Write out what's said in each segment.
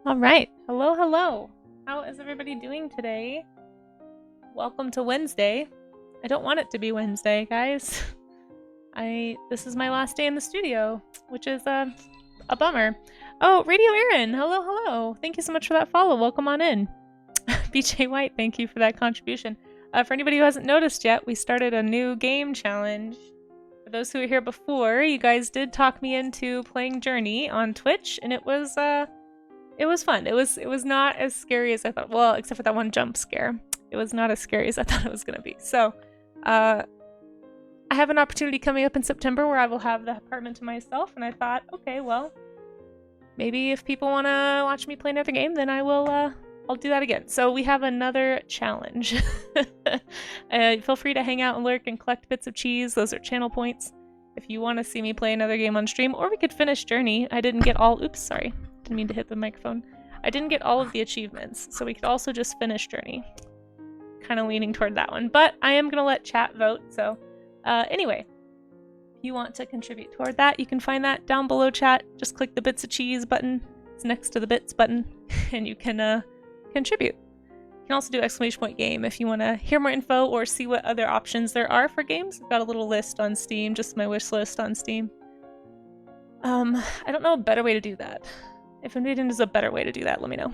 All right. Hello, hello. How is everybody doing today? Welcome to Wednesday. I don't want it to be Wednesday, guys. This is my last day in the studio, which is a bummer. Oh, Radio Aaron. Hello, hello. Thank you so much for that follow. Welcome on in. BJ White, thank you for that contribution. For anybody who hasn't noticed yet, we started a new game challenge. For those who were here before, you guys did talk me into playing Journey on Twitch, and it was fun. It was not as scary as I thought. Well, except for that one jump scare. It was not as scary as I thought it was gonna be. So, I have an opportunity coming up in September where I will have the apartment to myself, and I thought, okay, well, maybe if people want to watch me play another game, then I'll do that again. So we have another challenge. Feel free to hang out and lurk and collect bits of cheese. Those are channel points. If you want to see me play another game on stream, or we could finish Journey. I didn't get all- oops, sorry. Didn't mean to hit the microphone. I didn't get all of the achievements, so we could also just finish Journey. Kind of leaning toward that one. But I am going to let chat vote, so anyway. If you want to contribute toward that, you can find that down below chat. Just click the bits of cheese button. It's next to the bits button, and you can contribute. You can also do exclamation point game if you want to hear more info or see what other options there are for games. I've got a little list on Steam, just my wish list on Steam. I don't know a better way to do that. If anybody knows a better way to do that, let me know.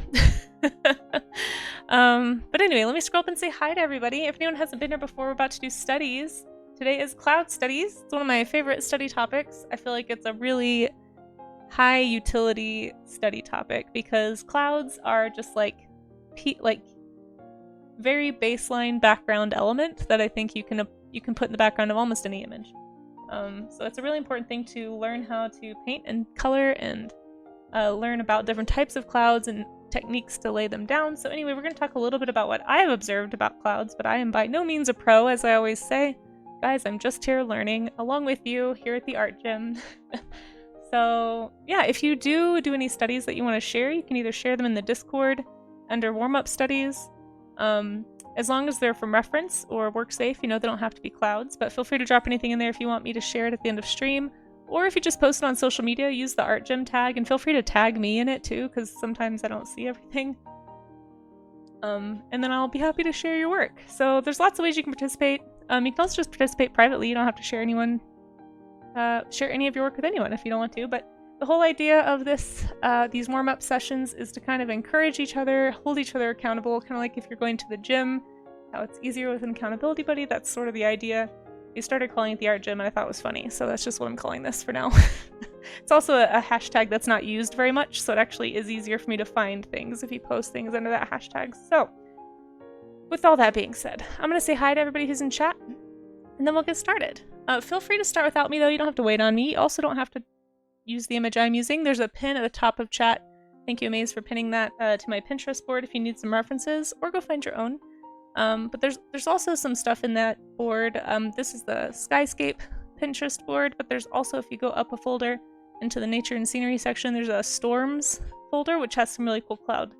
But anyway, let me scroll up and say hi to everybody. If anyone hasn't been here before, we're about to do studies. Today is cloud studies. It's one of my favorite study topics. I feel like it's a really high utility study topic because clouds are just like very baseline background element that I think you can put in the background of almost any image. So it's a really important thing to learn how to paint and color and learn about different types of clouds and techniques to lay them down. So anyway, we're going to talk a little bit about what I've observed about clouds, but I am by no means a pro, as I always say. Guys, I'm just here learning along with you here at the art gym. So yeah, if you do any studies that you want to share, you can either share them in the Discord under Warmup studies, as long as they're from reference or work safe, they don't have to be clouds, but feel free to drop anything in there if you want me to share it at the end of stream. Or if you just post it on social media, use the art gym tag, and feel free to tag me in it too, because sometimes I don't see everything. And then I'll be happy to share your work. So there's lots of ways you can participate. You can also just participate privately. You don't have to share share any of your work with anyone if you don't want to. But the whole idea of these warm-up sessions is to kind of encourage each other, hold each other accountable, kind of like if you're going to the gym, how it's easier with an accountability buddy. That's sort of the idea. We started calling it the art gym, and I thought it was funny, so that's just what I'm calling this for now. It's also a hashtag that's not used very much, so it actually is easier for me to find things if you post things under that hashtag. So, with all that being said, I'm going to say hi to everybody who's in chat, and then we'll get started. Feel free to start without me, though. You don't have to wait on me. You also don't have to use the image I'm using. There's a pin at the top of chat. Thank you, Amaze, for pinning that to my Pinterest board if you need some references, or go find your own. But there's also some stuff in that board. This is the Skyscape Pinterest board, but there's also, if you go up a folder into the nature and scenery section, there's a storms folder, which has some really cool cloud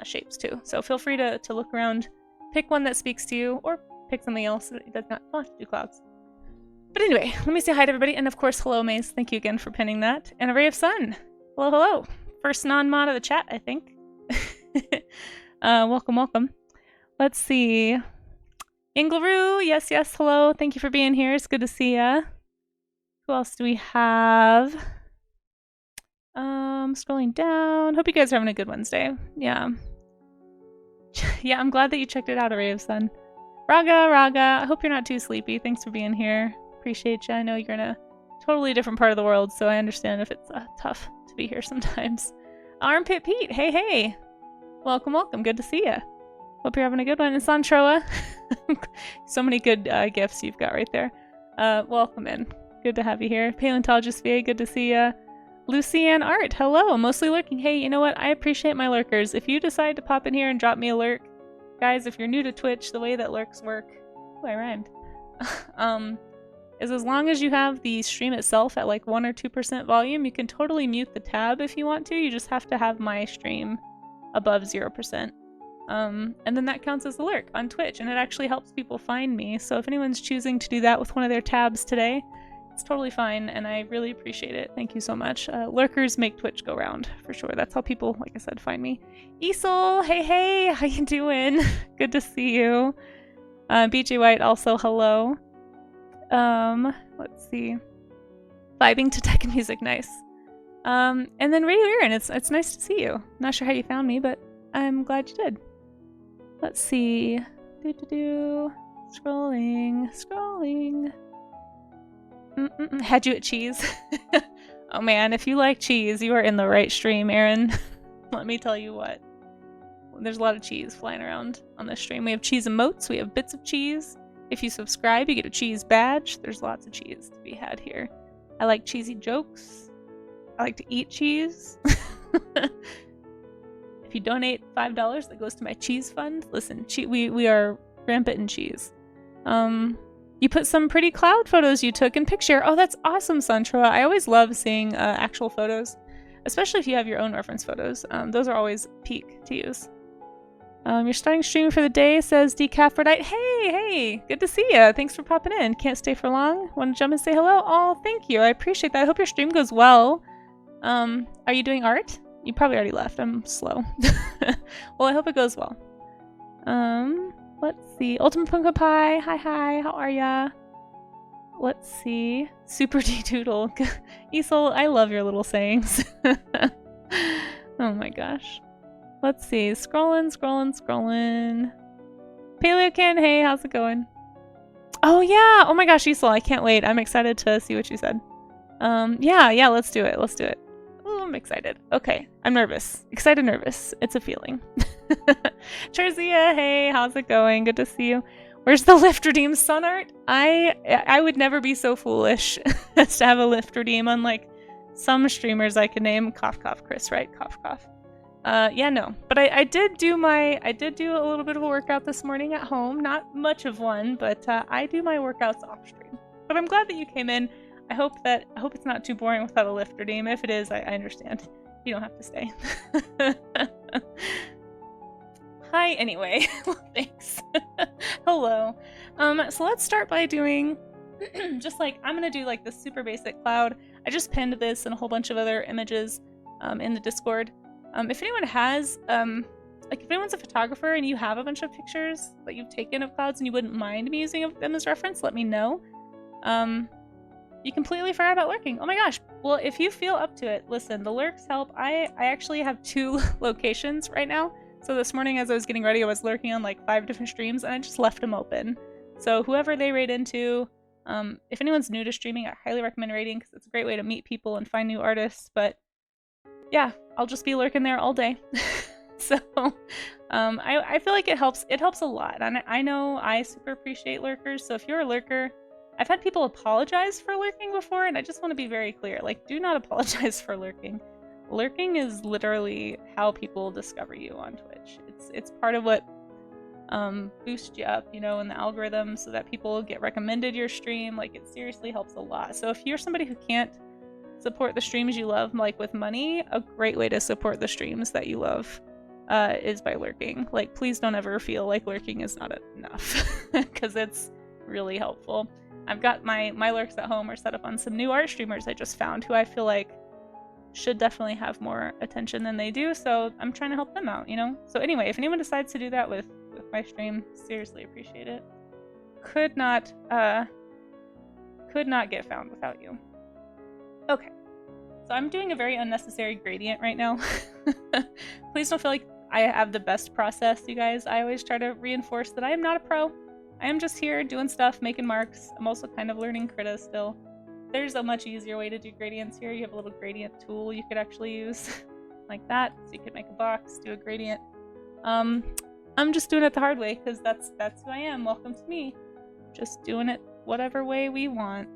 shapes too. So feel free to look around, pick one that speaks to you, or pick something else that does not want to do clouds. But anyway, let me say hi to everybody, and of course, hello, Maze. Thank you again for pinning that. And a ray of sun. Hello, hello. First non-mod of the chat, I think. Welcome, welcome. Let's see. Inglaroo, yes, hello. Thank you for being here. It's good to see ya. Who else do we have? Scrolling down. Hope you guys are having a good Wednesday. Yeah. Yeah, I'm glad that you checked it out, A Ray of Sun. Raga, I hope you're not too sleepy. Thanks for being here. Appreciate you. I know you're in a totally different part of the world, so I understand if it's tough to be here sometimes. Armpit Pete, hey. Welcome, welcome. Good to see ya. Hope you're having a good one. And Santroa. So many good gifts you've got right there. Welcome in. Good to have you here. Paleontologist VA, good to see ya. Lucianne Art, hello. Mostly lurking. Hey, you know what? I appreciate my lurkers. If you decide to pop in here and drop me a lurk, guys, if you're new to Twitch, the way that lurks work... Oh, I rhymed. Is as long as you have the stream itself at like 1 or 2% volume, you can totally mute the tab if you want to. You just have to have my stream above 0%. And then that counts as a lurk on Twitch, and it actually helps people find me. So if anyone's choosing to do that with one of their tabs today, That's totally fine, and I really appreciate it. Thank you so much. Lurkers make Twitch go round, for sure. That's how people, like I said, find me. Esol, hey, how you doing? Good to see you. BJ White, also hello. Let's see. Vibing to tech and music, nice. And then Radio Aaron, it's nice to see you. Not sure how you found me, but I'm glad you did. Let's see. Scrolling. Had you at cheese? Oh man, if you like cheese, you are in the right stream, Aaron. Let me tell you what. There's a lot of cheese flying around on this stream. We have cheese emotes, we have bits of cheese. If you subscribe, you get a cheese badge. There's lots of cheese to be had here. I like cheesy jokes. I like to eat cheese. If you donate $5, that goes to my cheese fund. Listen, we are rampant in cheese. You put some pretty cloud photos you took in picture. Oh, that's awesome, Santroa. I always love seeing actual photos, especially if you have your own reference photos. Those are always peak to use. You're starting streaming for the day, says Decaphrodite. Hey, good to see you. Thanks for popping in. Can't stay for long. Want to jump and say hello? Oh, thank you. I appreciate that. I hope your stream goes well. Are you doing art? You probably already left. I'm slow. Well, I hope it goes well. Let's see. Ultimate Punko Pie. Hi. How are ya? Let's see. Super D-Doodle. Esol, I love your little sayings. Oh my gosh. Let's see. Scrolling. Paleocan, hey, how's it going? Oh yeah! Oh my gosh, Esol, I can't wait. I'm excited to see what you said. Yeah, let's do it. Oh, I'm excited. Okay, I'm nervous. Excited, nervous. It's a feeling. Cherzia, hey, how's it going? Good to see you. Where's the lift redeem sun art? I would never be so foolish as to have a lift redeem, unlike some streamers I can name. Cough, Chris, right? Cough. Yeah, no. But I did do a little bit of a workout this morning at home. Not much of one, but I do my workouts off stream. But I'm glad that you came in. I hope it's not too boring without a lift redeem. If it is, I understand. You don't have to stay. Hi, anyway. Well, thanks. Hello. So let's start by doing just like, I'm gonna do like this super basic cloud. I just pinned this and a whole bunch of other images in the Discord. If anyone has, like if anyone's a photographer and you have a bunch of pictures that you've taken of clouds and you wouldn't mind me using them as reference, let me know. You completely forgot about lurking. Oh my gosh. Well, if you feel up to it, listen, the lurks help. I actually have 2 locations right now. So this morning as I was getting ready, I was lurking on like 5 different streams and I just left them open. So whoever they raid into, if anyone's new to streaming, I highly recommend raiding because it's a great way to meet people and find new artists. But yeah, I'll just be lurking there all day. So I feel like it helps a lot. And I know I super appreciate lurkers. So if you're a lurker, I've had people apologize for lurking before, and I just want to be very clear. Like, do not apologize for lurking. Lurking is literally how people discover you on Twitch. It's part of what boosts you up, you know, in the algorithm so that people get recommended your stream. Like, it seriously helps a lot. So if you're somebody who can't support the streams you love, like with money, a great way to support the streams that you love is by lurking. Like, please don't ever feel like lurking is not enough because it's really helpful. I've got my lurks at home are set up on some new art streamers I just found who I feel like should definitely have more attention than they do, so I'm trying to help them out, you know? So anyway, if anyone decides to do that with my stream, seriously appreciate it. Could not get found without you. Okay, so I'm doing a very unnecessary gradient right now. Please don't feel like I have the best process, you guys. I always try to reinforce that I am not a pro. I am just here doing stuff, making marks. I'm also kind of learning Krita still. There's a much easier way to do gradients here. You have a little gradient tool you could actually use like that. So you could make a box, do a gradient. I'm just doing it the hard way because that's who I am. Welcome to me. Just doing it whatever way we want.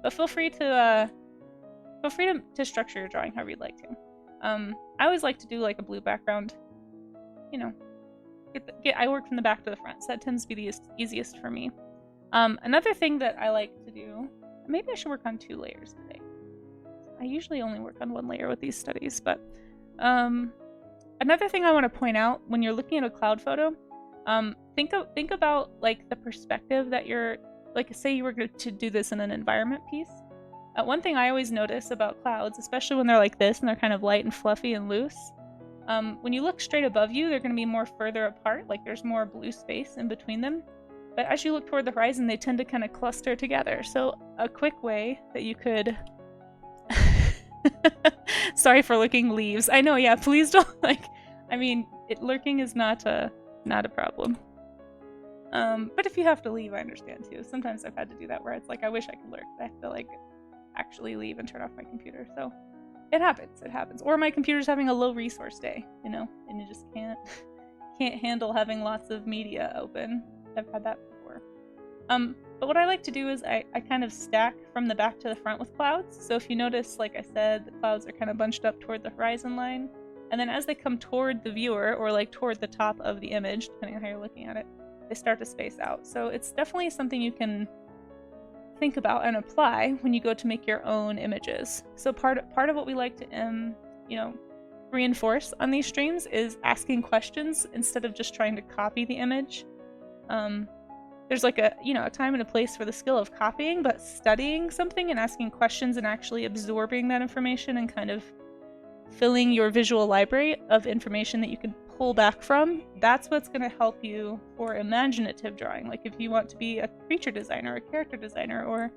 But feel free to structure your drawing however you'd like to. I always like to do like a blue background. You know, I work from the back to the front, so that tends to be the easiest for me. Another thing that I like to do, maybe I should work on 2 layers today. I usually only work on 1 layer with these studies, but another thing I want to point out when you're looking at a cloud photo, think about like the perspective that you're like say you were going to do this in an environment piece, one thing I always notice about clouds, especially when they're like this and they're kind of light and fluffy and loose, when you look straight above you, they're going to be more further apart, like there's more blue space in between them. But as you look toward the horizon, they tend to kind of cluster together. So a quick way that you could... Sorry for looking leaves. I know, yeah, please don't, like... I mean, lurking is not a problem. But if you have to leave, I understand too. Sometimes I've had to do that where it's like, I wish I could lurk, but I have to like actually leave and turn off my computer. So it happens. Or my computer's having a low resource day, you know, and you just can't handle having lots of media open. I've had that before. But what I like to do is I kind of stack from the back to the front with clouds. So if you notice, like I said, the clouds are kind of bunched up toward the horizon line. And then as they come toward the viewer, or like toward the top of the image, depending on how you're looking at it, they start to space out. So it's definitely something you can think about and apply when you go to make your own images. So part of what we like to you know, reinforce on these streams is asking questions instead of just trying to copy the image. There's like a time and a place for the skill of copying, but studying something and asking questions and actually absorbing that information and kind of filling your visual library of information that you can pull back from, that's what's going to help you for imaginative drawing. Like if you want to be a creature designer, a character designer, or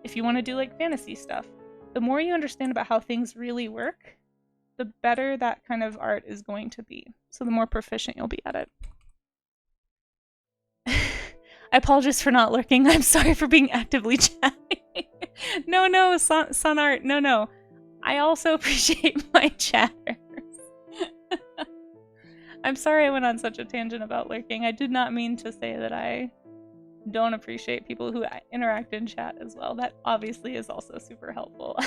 if you want to do like fantasy stuff, the more you understand about how things really work, the better that kind of art is going to be. So the more proficient you'll be at it. I apologize for not lurking. I'm sorry for being actively chatting. No, sun art. No. I also appreciate my chatters. I'm sorry I went on such a tangent about lurking. I did not mean to say that I don't appreciate people who interact in chat as well. That obviously is also super helpful.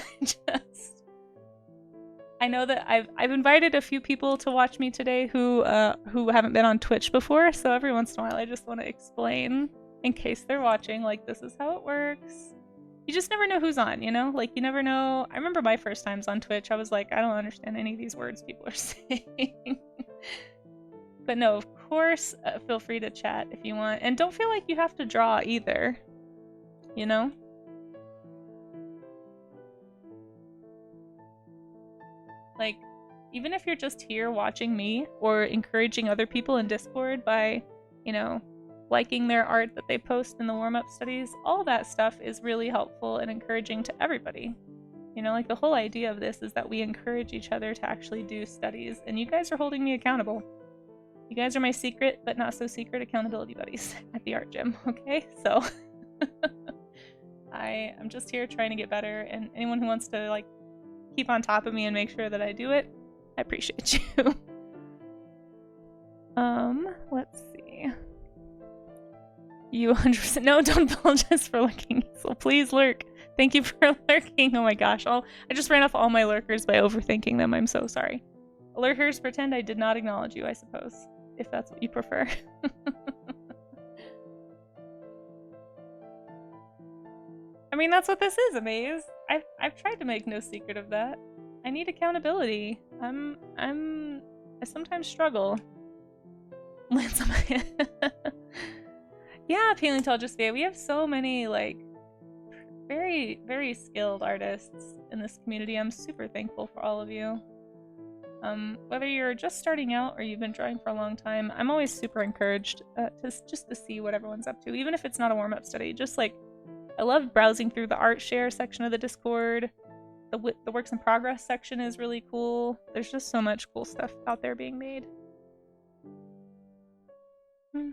I know that I've invited a few people to watch me today who haven't been on Twitch before, so every once in a while I just want to explain in case they're watching, like, this is how it works. You just never know who's on, you know? Like, you never know. I remember my first times on Twitch, I was like, I don't understand any of these words people are saying. But no, of course, feel free to chat if you want. And don't feel like you have to draw either, you know? Like, even if you're just here watching me or encouraging other people in Discord by, you know, liking their art that they post in the warm-up studies, all that stuff is really helpful and encouraging to everybody. You know, like the whole idea of this is that we encourage each other to actually do studies, and you guys are holding me accountable. You guys are my secret, but not so secret accountability buddies at the art gym, okay? So, I'm just here trying to get better, and anyone who wants to, like, keep on top of me and make sure that I do it, I appreciate you. Let's see. You 100%. No, don't apologize for lurking. So please lurk. Thank you for lurking. Oh my gosh. I just ran off all my lurkers by overthinking them. I'm so sorry. Lurkers, pretend I did not acknowledge you, I suppose. If that's what you prefer. I mean, that's what this is, Amaze. I've tried to make no secret of that. I need accountability. I sometimes struggle. Lands on my head. Yeah, Paleontologist, we have so many, like, very, very skilled artists in this community. I'm super thankful for all of you. Whether you're just starting out or you've been drawing for a long time, I'm always super encouraged to see what everyone's up to, even if it's not a warm-up study. Just like, I love browsing through the art share section of the Discord. The works in progress section is really cool. There's just so much cool stuff out there being made. See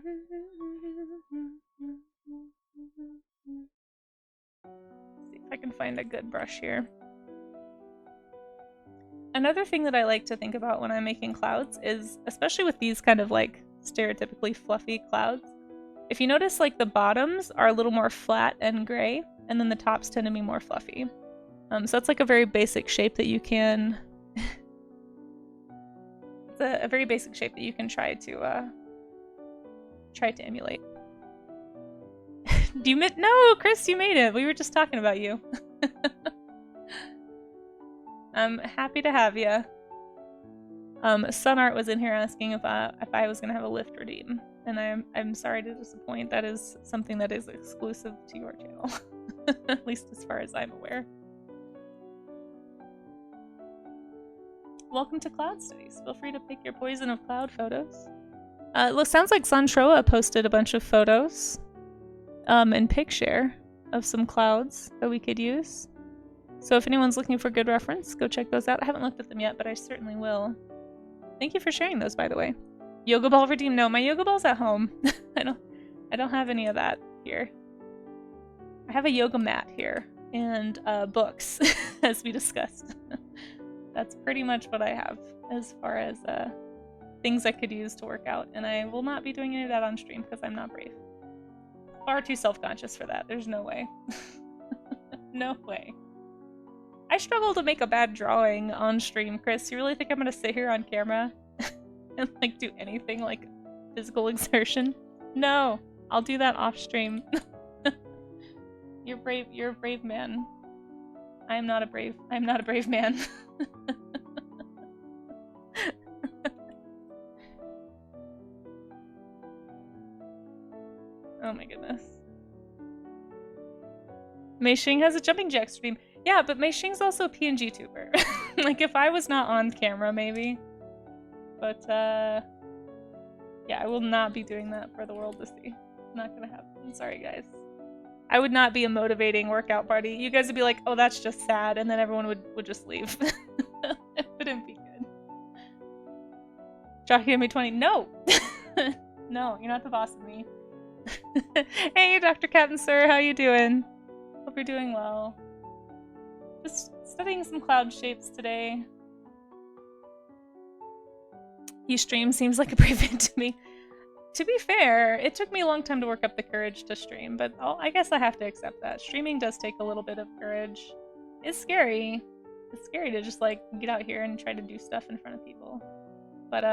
if I can find a good brush here. Another thing that I like to think about when I'm making clouds is, especially with these kind of like stereotypically fluffy clouds, if you notice, like, the bottoms are a little more flat and gray, and then the tops tend to be more fluffy. So that's like a very basic shape that you can it's a very basic shape that you can try to emulate. No, Chris, you made it. We were just talking about you. I'm happy to have you. Sun Art was in here asking if I was gonna have a lift redeem. and I'm sorry to disappoint. That is something that is exclusive to your channel, at least as far as I'm aware. Welcome to Cloud Studies. Feel free to pick your poison of cloud photos. Sounds like Santroa posted a bunch of photos and PicShare of some clouds that we could use. So if anyone's looking for good reference, go check those out. I haven't looked at them yet, but I certainly will. Thank you for sharing those, by the way. Yoga ball redeemed. No, my yoga ball's at home. I don't have any of that here. I have a yoga mat here and books, as we discussed. That's pretty much what I have as far as things I could use to work out, and I will not be doing any of that on stream because I'm not brave. Far too self-conscious for that. There's no way. No way. I struggle to make a bad drawing on stream, Chris. You really think I'm gonna sit here on camera and like do anything like physical exertion? No, I'll do that off stream. You're brave. You're a brave man. I'm not a brave man. Oh my goodness. Mei Xing has a jumping jack stream. Yeah, but Mei Xing's also a PNG tuber. Like, if I was not on camera, maybe. But, yeah, I will not be doing that for the world to see. Not gonna happen. Sorry, guys. I would not be a motivating workout party. You guys would be like, oh, that's just sad, and then everyone would just leave. It wouldn't be good. Jockey gave me 20. No! No, you're not the boss of me. Hey, Dr. Captain Sir, how you doing? Hope you're doing well. Just studying some cloud shapes today. You stream seems like a brave man to me. To be fair, it took me a long time to work up the courage to stream, but I guess I have to accept that. Streaming does take a little bit of courage. It's scary. It's scary to just like get out here and try to do stuff in front of people. But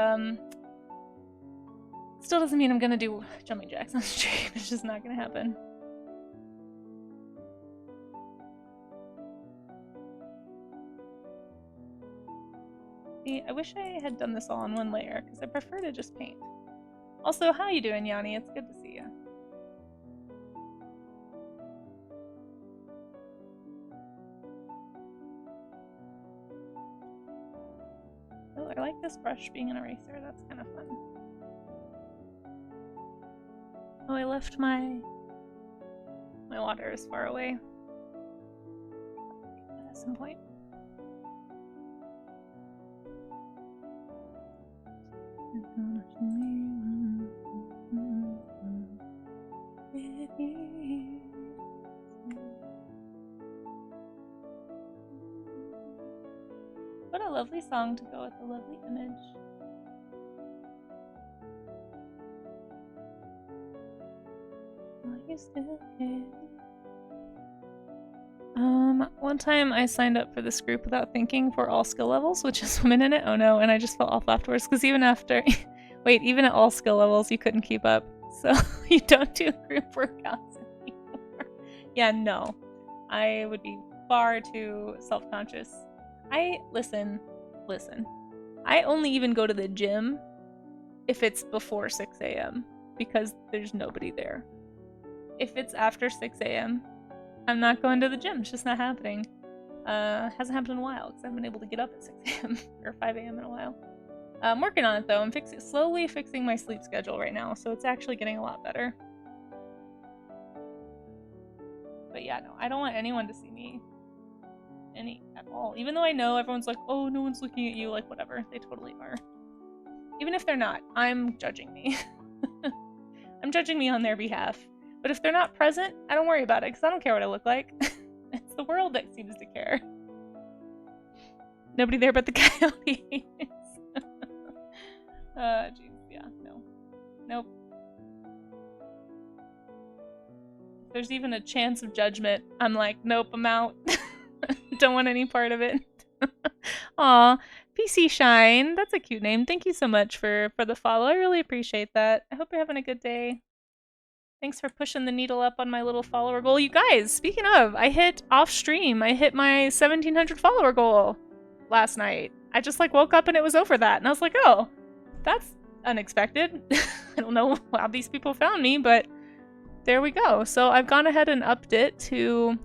still doesn't mean I'm gonna do jumping jacks on stream. It's just not gonna happen. See, I wish I had done this all on one layer, because I prefer to just paint. Also, how you doing, Yanni? It's good to see you. Oh, I like this brush being an eraser. That's kind of fun. Oh, I left my water is far away. At some point. What a lovely song to go with a lovely image. Are you still here? One time I signed up for this group without thinking for all skill levels, which is women in it. Oh no, and I just felt awful afterwards because even after, wait, even at all skill levels, you couldn't keep up. So you don't do group workouts anymore. Yeah, no. I would be far too self-conscious. Listen. I only even go to the gym if it's before 6 a.m. because there's nobody there. If it's after 6 a.m., I'm not going to the gym. It's just not happening. Hasn't happened in a while because I haven't been able to get up at 6 a.m. or 5 a.m. in a while. I'm working on it though. I'm slowly fixing my sleep schedule right now, so it's actually getting a lot better. But yeah, no, I don't want anyone to see me at all. Even though I know everyone's like, oh, no one's looking at you, like whatever. They totally are. Even if they're not, I'm judging me. I'm judging me on their behalf. But if they're not present, I don't worry about it because I don't care what I look like. It's the world that seems to care. Nobody there but the coyotes. Jeez, yeah, no. Nope. If there's even a chance of judgment, I'm like, nope, I'm out. Don't want any part of it. Aw, PC Shine. That's a cute name. Thank you so much for the follow. I really appreciate that. I hope you're having a good day. Thanks for pushing the needle up on my little follower goal. You guys, speaking of, I hit off stream. I hit my 1,700 follower goal last night. I just like woke up and it was over that. And I was like, oh, that's unexpected. I don't know how these people found me, but there we go. So I've gone ahead and upped it to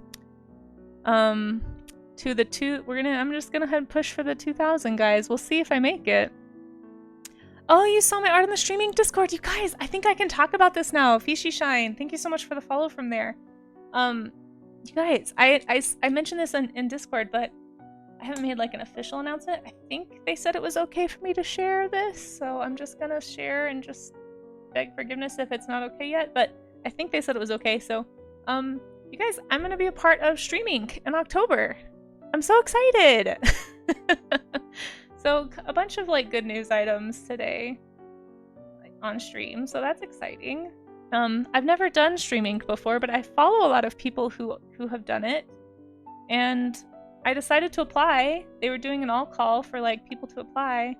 the two. I'm just gonna head and push for the 2,000, guys. We'll see if I make it. Oh, you saw my art in the streaming Discord, you guys. I think I can talk about this now. Fishy Shine, thank you so much for the follow from there. You guys, I mentioned this in Discord, but I haven't made like an official announcement. I think they said it was okay for me to share this, so I'm just gonna share and just beg forgiveness if it's not okay yet, but I think they said it was okay. So you guys, I'm gonna be a part of streaming in October. I'm so excited. So a bunch of like good news items today, like, on stream, so that's exciting. I've never done streaming before, but I follow a lot of people who have done it, and I decided to apply. They were doing an all call for like people to apply,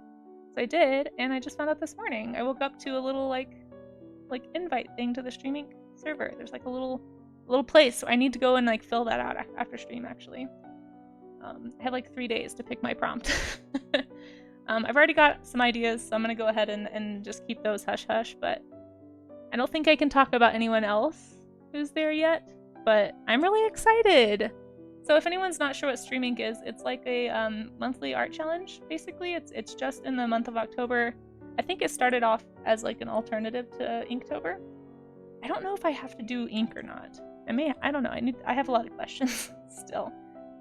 so I did, and I just found out this morning. I woke up to a little like invite thing to the streaming server. There's like a little place, so I need to go and like fill that out after stream actually. I have like 3 days to pick my prompt. I've already got some ideas, so I'm gonna go ahead and just keep those hush hush, but I don't think I can talk about anyone else who's there yet, but I'm really excited. So if anyone's not sure what streaming is, it's like a monthly art challenge, basically. It's just in the month of October. I think it started off as like an alternative to Inktober. I don't know if I have to do ink or not. I don't know. I have a lot of questions still.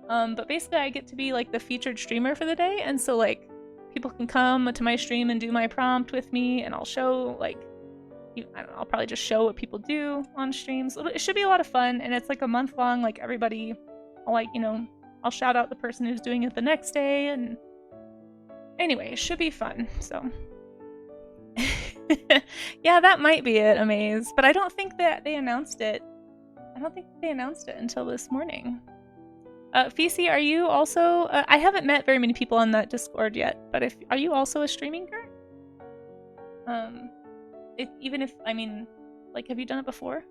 But basically I get to be like the featured streamer for the day, and so like people can come to my stream and do my prompt with me, and I'll show like, I don't know, I'll probably just show what people do on streams. It should be a lot of fun, and it's like a month long, like everybody, I'll shout out the person who's doing it the next day, and anyway, it should be fun, so. Yeah, that might be it, Amaze, but I don't think that they announced it. I don't think they announced it until this morning. Fisi, are you also, I haven't met very many people on that Discord yet, but are you also a streaming girl? Like, have you done it before?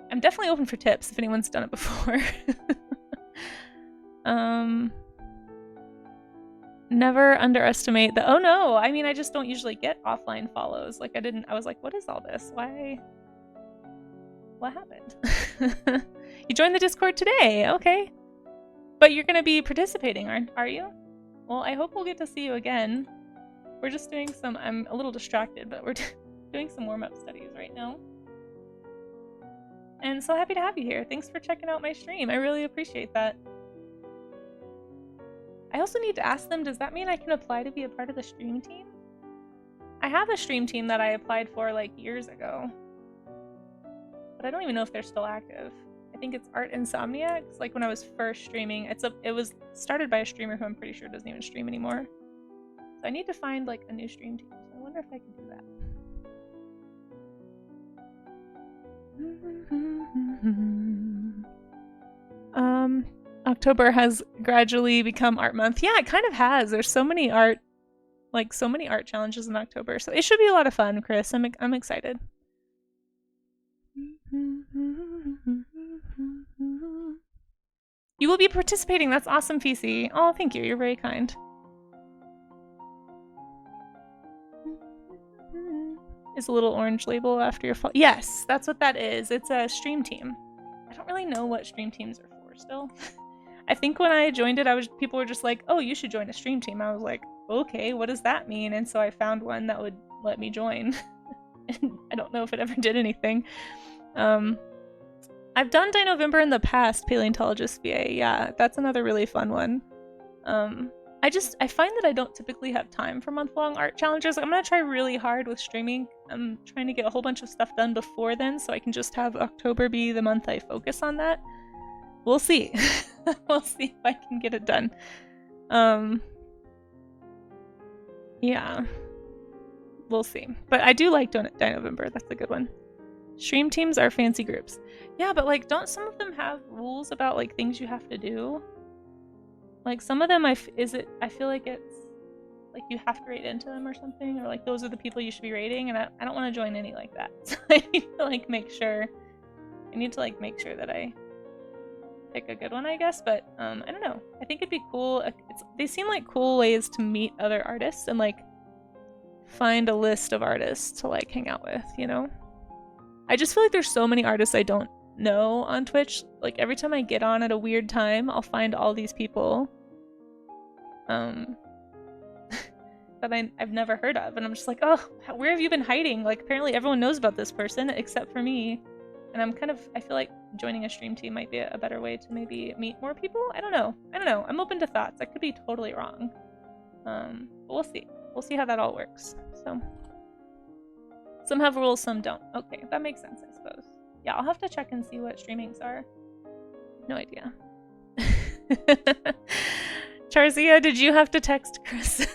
I'm definitely open for tips if anyone's done it before. Never underestimate the, oh no, I just don't usually get offline follows. Like I was like, what is all this? Why? What happened? You joined the Discord today, okay. But you're gonna be participating, are you? Well, I hope we'll get to see you again. We're just doing some, I'm a little distracted, but we're doing some warm-up studies right now. And so happy to have you here. Thanks for checking out my stream. I really appreciate that. I also need to ask them, does that mean I can apply to be a part of the stream team? I have a stream team that I applied for like years ago, but I don't even know if they're still active. I think it's Art Insomniacs. Like when I was first streaming, it was started by a streamer who I'm pretty sure doesn't even stream anymore. So I need to find like a new stream team. So I wonder if I can do that. October has gradually become art month. Yeah, it kind of has. There's so many art challenges in October. So it should be a lot of fun, Chris. I'm excited. You will be participating. That's awesome, Fisi. Oh, thank you. You're very kind. Is a little orange label after your follow? Yes, that's what that is. It's a stream team. I don't really know what stream teams are for still. I think when I joined it, people were just like, oh, you should join a stream team. I was like, okay, what does that mean? And so I found one that would let me join. And I don't know if it ever did anything. I've done Dinovember in the past, Paleontologist VA. Yeah, that's another really fun one. I find that I don't typically have time for month-long art challenges. I'm gonna try really hard with streaming. I'm trying to get a whole bunch of stuff done before then, so I can just have October be the month I focus on that. We'll see. We'll see if I can get it done. Yeah. We'll see. But I do like Dinovember. That's a good one. Stream teams are fancy groups. Yeah, but like, don't some of them have rules about like things you have to do? Like some of them, I feel like it's like you have to rate into them or something, or like those are the people you should be rating, and I don't want to join any like that. So I need to make sure that I pick a good one, I guess. But I don't know. I think it'd be cool. They seem like cool ways to meet other artists and like find a list of artists to like hang out with, you know? I just feel like there's so many artists I don't know on Twitch. Like every time I get on at a weird time, I'll find all these people that I've never heard of, and I'm just like, oh, where have you been hiding? Like apparently everyone knows about this person except for me. And I feel like joining a stream team might be a better way to maybe meet more people. I don't know. I'm open to thoughts. I could be totally wrong. But we'll see. We'll see how that all works. So some have rules, some don't. Okay, that makes sense, I suppose. Yeah, I'll have to check and see what streamings are. No idea. Charzia, did you have to text Chris?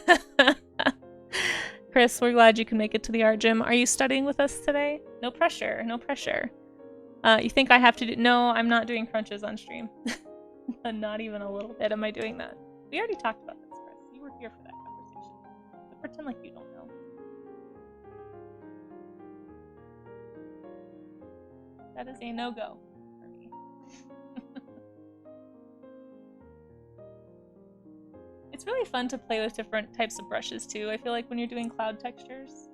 Chris, we're glad you can make it to the art gym. Are you studying with us today? No pressure, no pressure. You think I have to do— No, I'm not doing crunches on stream. Not even a little bit am I doing that. We already talked about this, Chris. You were here for that conversation. So pretend like you don't know. That is a no-go for me. It's really fun to play with different types of brushes too. I feel like when you're doing cloud textures,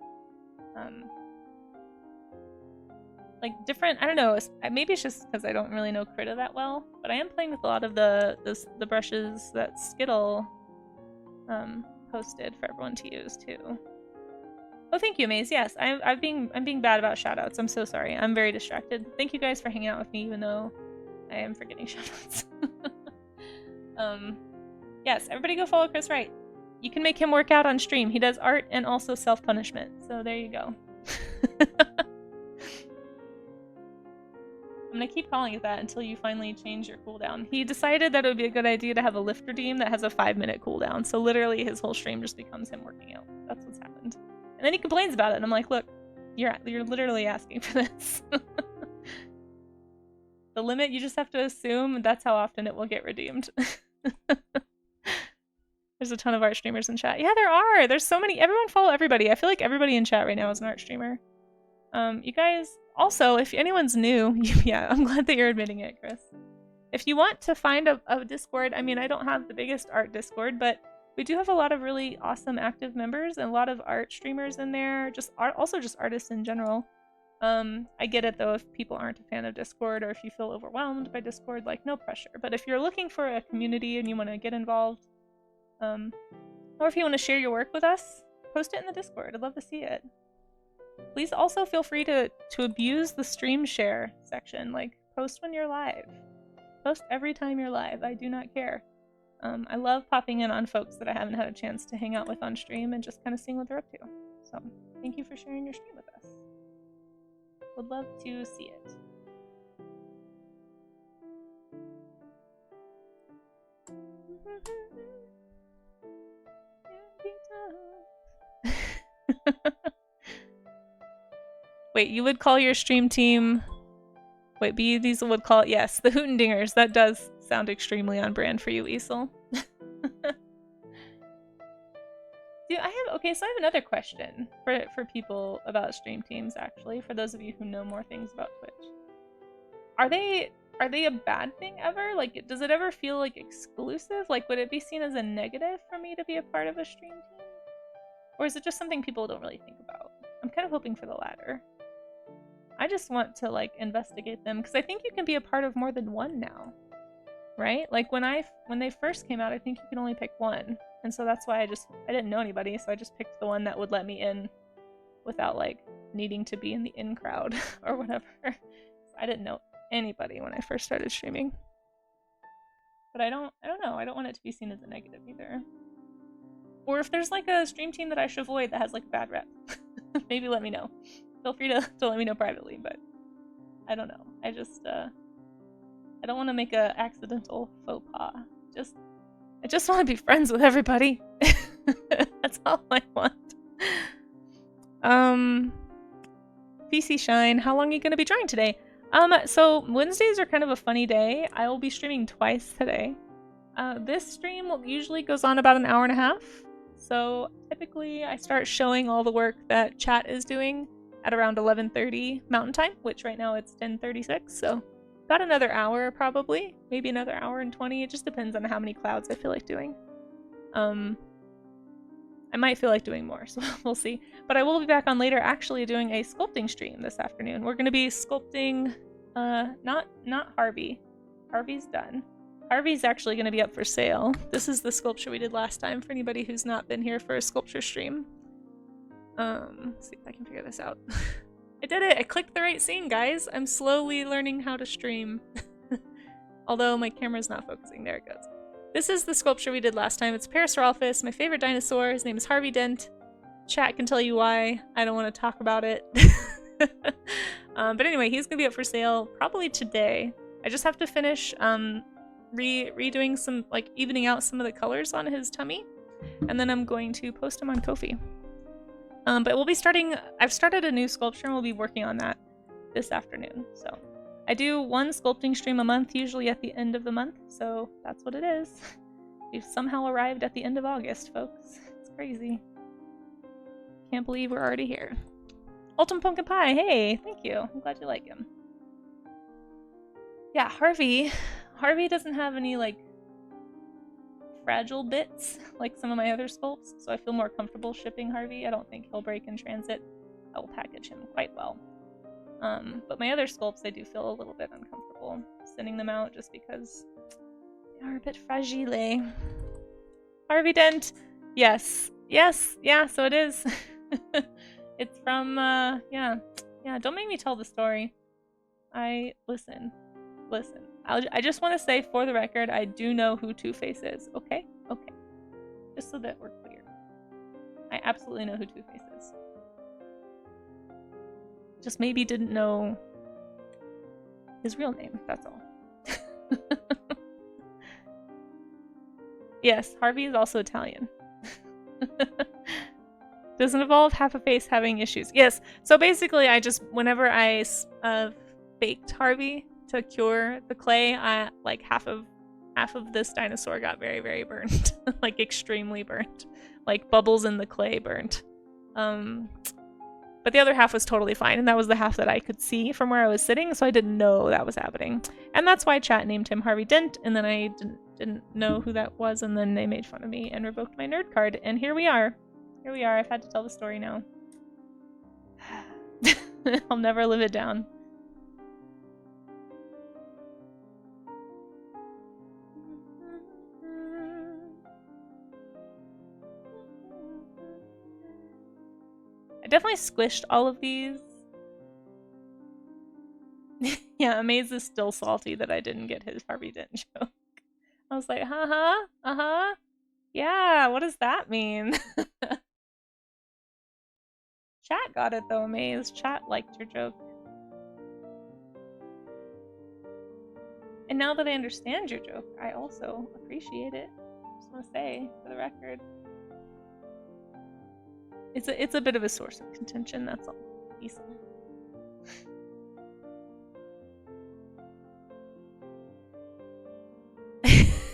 like different— I don't know, maybe it's just because I don't really know Krita that well, but I am playing with a lot of the brushes that Skittle posted for everyone to use too. Oh, thank you, Maze. Yes, I'm being bad about shoutouts. I'm so sorry. I'm very distracted. Thank you guys for hanging out with me, even though I am forgetting shoutouts. Yes, everybody go follow Chris Wright. You can make him work out on stream. He does art and also self-punishment. So there you go. I'm gonna keep calling it that until you finally change your cooldown. He decided that it would be a good idea to have a lift redeem that has a 5-minute cooldown. So literally his whole stream just becomes him working out. That's what's happened. And then he complains about it, and I'm like, look, you're literally asking for this. The limit, you just have to assume that's how often it will get redeemed. There's a ton of art streamers in chat. Yeah, there are. There's so many. Everyone follow everybody. I feel like everybody in chat right now is an art streamer. You guys, also, if anyone's new, yeah, I'm glad that you're admitting it, Chris. If you want to find a Discord, I mean, I don't have the biggest art Discord, but we do have a lot of really awesome active members and a lot of art streamers in there. Also just artists in general. I get it though if people aren't a fan of Discord or if you feel overwhelmed by Discord, like no pressure. But if you're looking for a community and you want to get involved, or if you want to share your work with us, post it in the Discord. I'd love to see it. Please also feel free to abuse the stream share section. Like post when you're live. Post every time you're live. I do not care. I love popping in on folks that I haven't had a chance to hang out with on stream and just kind of seeing what they're up to. So thank you for sharing your stream with us. Would love to see it. Wait, you would call your stream team— Wait, Diesel would call it— yes, the Hootendingers. That does sound extremely on brand for you, Easel. Dude, okay, so I have another question for people about stream teams, actually, for those of you who know more things about Twitch. Are they a bad thing ever? Like, does it ever feel like exclusive? Like, would it be seen as a negative for me to be a part of a stream team? Or is it just something people don't really think about? I'm kind of hoping for the latter. I just want to, like, investigate them, because I think you can be a part of more than one now. Right? Like, when they first came out, I think you could only pick one. And so that's why I didn't know anybody, so I just picked the one that would let me in without, like, needing to be in the in crowd or whatever. I didn't know anybody when I first started streaming. But I don't know. I don't want it to be seen as a negative either. Or if there's, like, a stream team that I should avoid that has, like, a bad rep, maybe let me know. Feel free to let me know privately, but I don't know. I don't want to make a accidental faux pas. I just want to be friends with everybody. That's all I want. PC Shine, how long are you going to be drawing today? So Wednesdays are kind of a funny day. I will be streaming twice today. This stream usually goes on about an hour and a half. So typically I start showing all the work that chat is doing at around 11:30 Mountain Time, which right now it's 10:36. So about another hour probably, maybe another hour and 20. It just depends on how many clouds I feel like doing. I might feel like doing more, so we'll see. But I will be back on later actually doing a sculpting stream this afternoon. We're going to be sculpting, not Harvey. Harvey's done. Harvey's actually going to be up for sale. This is the sculpture we did last time for anybody who's not been here for a sculpture stream. Let's see if I can figure this out. I did it! I clicked the right scene, guys! I'm slowly learning how to stream. Although my camera's not focusing. There it goes. This is the sculpture we did last time. It's Parasaurolophus, my favorite dinosaur. His name is Harvey Dent. Chat can tell you why. I don't want to talk about it. But anyway, he's gonna be up for sale probably today. I just have to finish redoing some, like, evening out some of the colors on his tummy. And then I'm going to post him on Ko-fi. But we'll be starting, I've started a new sculpture and we'll be working on that this afternoon. So I do one sculpting stream a month, usually at the end of the month. So that's what it is. We've somehow arrived at the end of August, folks. It's crazy. Can't believe we're already here. Ultimate Pumpkin Pie, hey, thank you. I'm glad you like him. Yeah, Harvey doesn't have any, like, fragile bits like some of my other sculpts, so I feel more comfortable shipping Harvey. I don't think he'll break in transit. I will package him quite well. But my other sculpts, I do feel a little bit uncomfortable sending them out just because they are a bit fragile. Harvey Dent! Yes. Yes! Yeah, so it is. It's from, yeah. Yeah, don't make me tell the story. Listen. I just want to say, for the record, I do know who Two-Face is, okay? Okay. Just so that we're clear. I absolutely know who Two-Face is. Just maybe didn't know his real name, that's all. Yes, Harvey is also Italian. Doesn't involve half a face having issues. Yes, so basically whenever I baked Harvey to cure the clay, like half of this dinosaur got very, very burnt. Like extremely burnt. Like bubbles in the clay burnt. But the other half was totally fine, and that was the half that I could see from where I was sitting, so I didn't know that was happening. And that's why chat named him Harvey Dent, and then I didn't know who that was, and then they made fun of me and revoked my nerd card, and here we are. Here we are. I've had to tell the story now. I'll never live it down. I definitely squished all of these. Yeah, Amaze is still salty that I didn't get his Harvey Dent joke. I was like, uh-huh, uh-huh. Yeah, what does that mean? Chat got it though, Amaze. Chat liked your joke. And now that I understand your joke, I also appreciate it. Just want to say, for the record. It's a bit of a source of contention, that's all. Easily.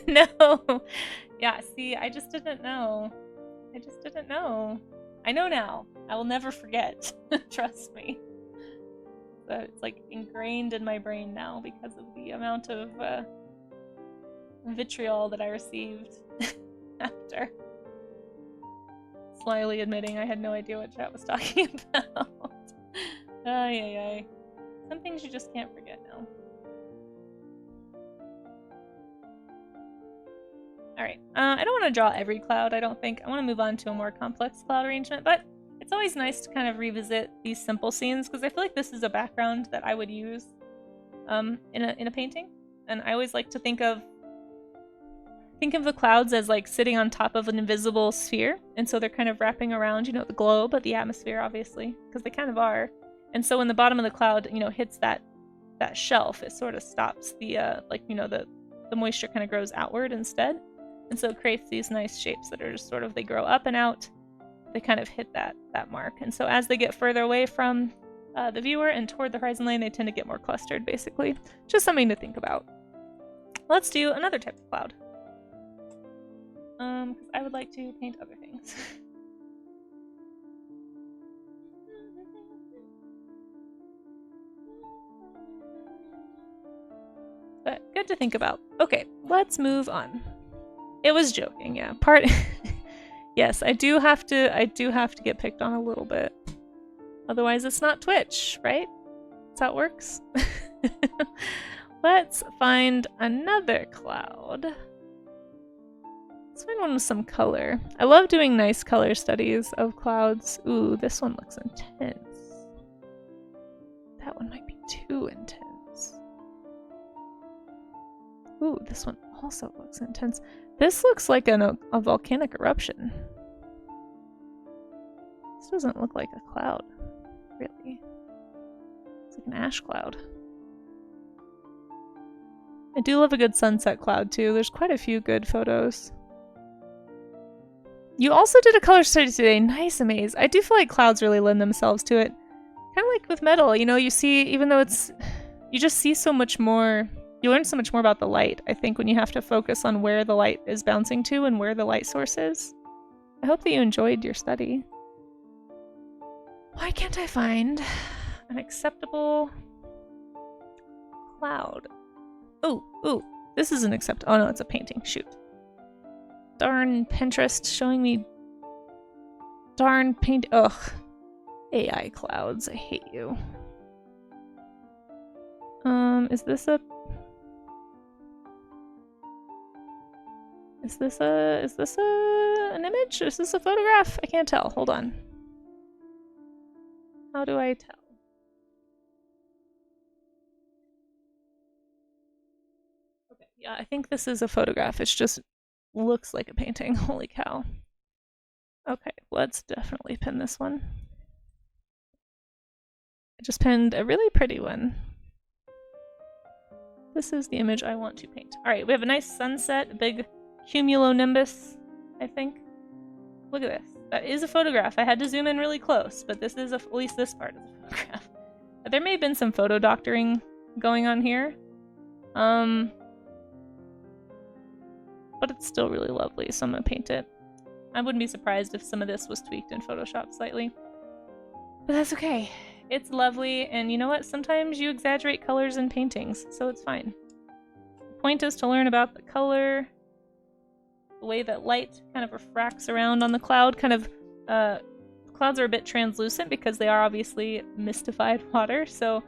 No! Yeah, see, I just didn't know. I just didn't know. I know now. I will never forget. Trust me. So it's like ingrained in my brain now because of the amount of vitriol that I received after. Slyly admitting I had no idea what chat was talking about. Ay, ay, ay. Some things you just can't forget now. Alright, I don't want to draw every cloud, I don't think. I want to move on to a more complex cloud arrangement, but it's always nice to kind of revisit these simple scenes, because I feel like this is a background that I would use in a painting. And I always like to think of the clouds as like sitting on top of an invisible sphere, and so they're kind of wrapping around, you know, the globe, but the atmosphere, obviously, because they kind of are. And so when the bottom of the cloud, you know, hits that shelf, it sort of stops the, like, you know, the moisture kind of grows outward instead. And so it creates these nice shapes that are just sort of, they grow up and out. They kind of hit that mark. And so as they get further away from the viewer and toward the horizon line, they tend to get more clustered, basically. Just something to think about. Let's do another type of cloud. Because I would like to paint other things. But good to think about. Okay, let's move on. It was joking, yeah. Yes, I do have to get picked on a little bit. Otherwise it's not Twitch, right? That's how it works. Let's find another cloud. Let's find one with some color. I love doing nice color studies of clouds. Ooh, this one looks intense. That one might be too intense. Ooh, this one also looks intense. This looks like a volcanic eruption. This doesn't look like a cloud, really. It's like an ash cloud. I do love a good sunset cloud too. There's quite a few good photos. You also did a color study today. Nice, Amaze. I do feel like clouds really lend themselves to it. Kind of like with metal, you know, you see, even though it's, you just see so much more, you learn so much more about the light, I think, when you have to focus on where the light is bouncing to and where the light source is. I hope that you enjoyed your study. Why can't I find an acceptable cloud? Ooh, this is an oh no, it's a painting, shoot. Darn Pinterest showing me darn paint, ugh. AI clouds, I hate you. Is this an image? Is this a photograph? I can't tell, hold on. How do I tell? Okay, yeah, I think this is a photograph. It just looks like a painting. Holy cow. Okay, let's definitely pin this one. I just pinned a really pretty one. This is the image I want to paint. Alright, we have a nice sunset, a big cumulonimbus, I think. Look at this. That is a photograph. I had to zoom in really close, but this is at least this part of the photograph. There may have been some photo doctoring going on here. But it's still really lovely, so I'm gonna paint it. I wouldn't be surprised if some of this was tweaked in Photoshop slightly. But that's okay. It's lovely, and you know what? Sometimes you exaggerate colors in paintings, so it's fine. The point is to learn about the color, the way that light kind of refracts around on the cloud. Clouds are a bit translucent because they are obviously mystified water, so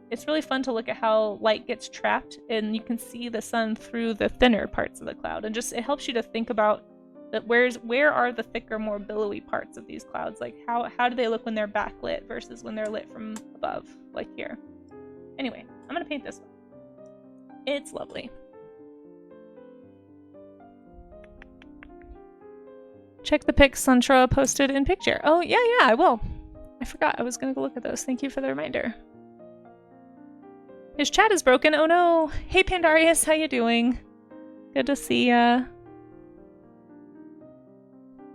it's really fun to look at how light gets trapped, and you can see the sun through the thinner parts of the cloud, and just it helps you to think about that where are the thicker, more billowy parts of these clouds? Like how do they look when they're backlit versus when they're lit from above, like here. Anyway, I'm gonna paint this one. It's lovely. Check the pics Suntra posted in picture. Oh yeah, I will. I forgot I was gonna go look at those. Thank you for the reminder. His chat is broken. Oh no. Hey Pandarius, how you doing? Good to see ya.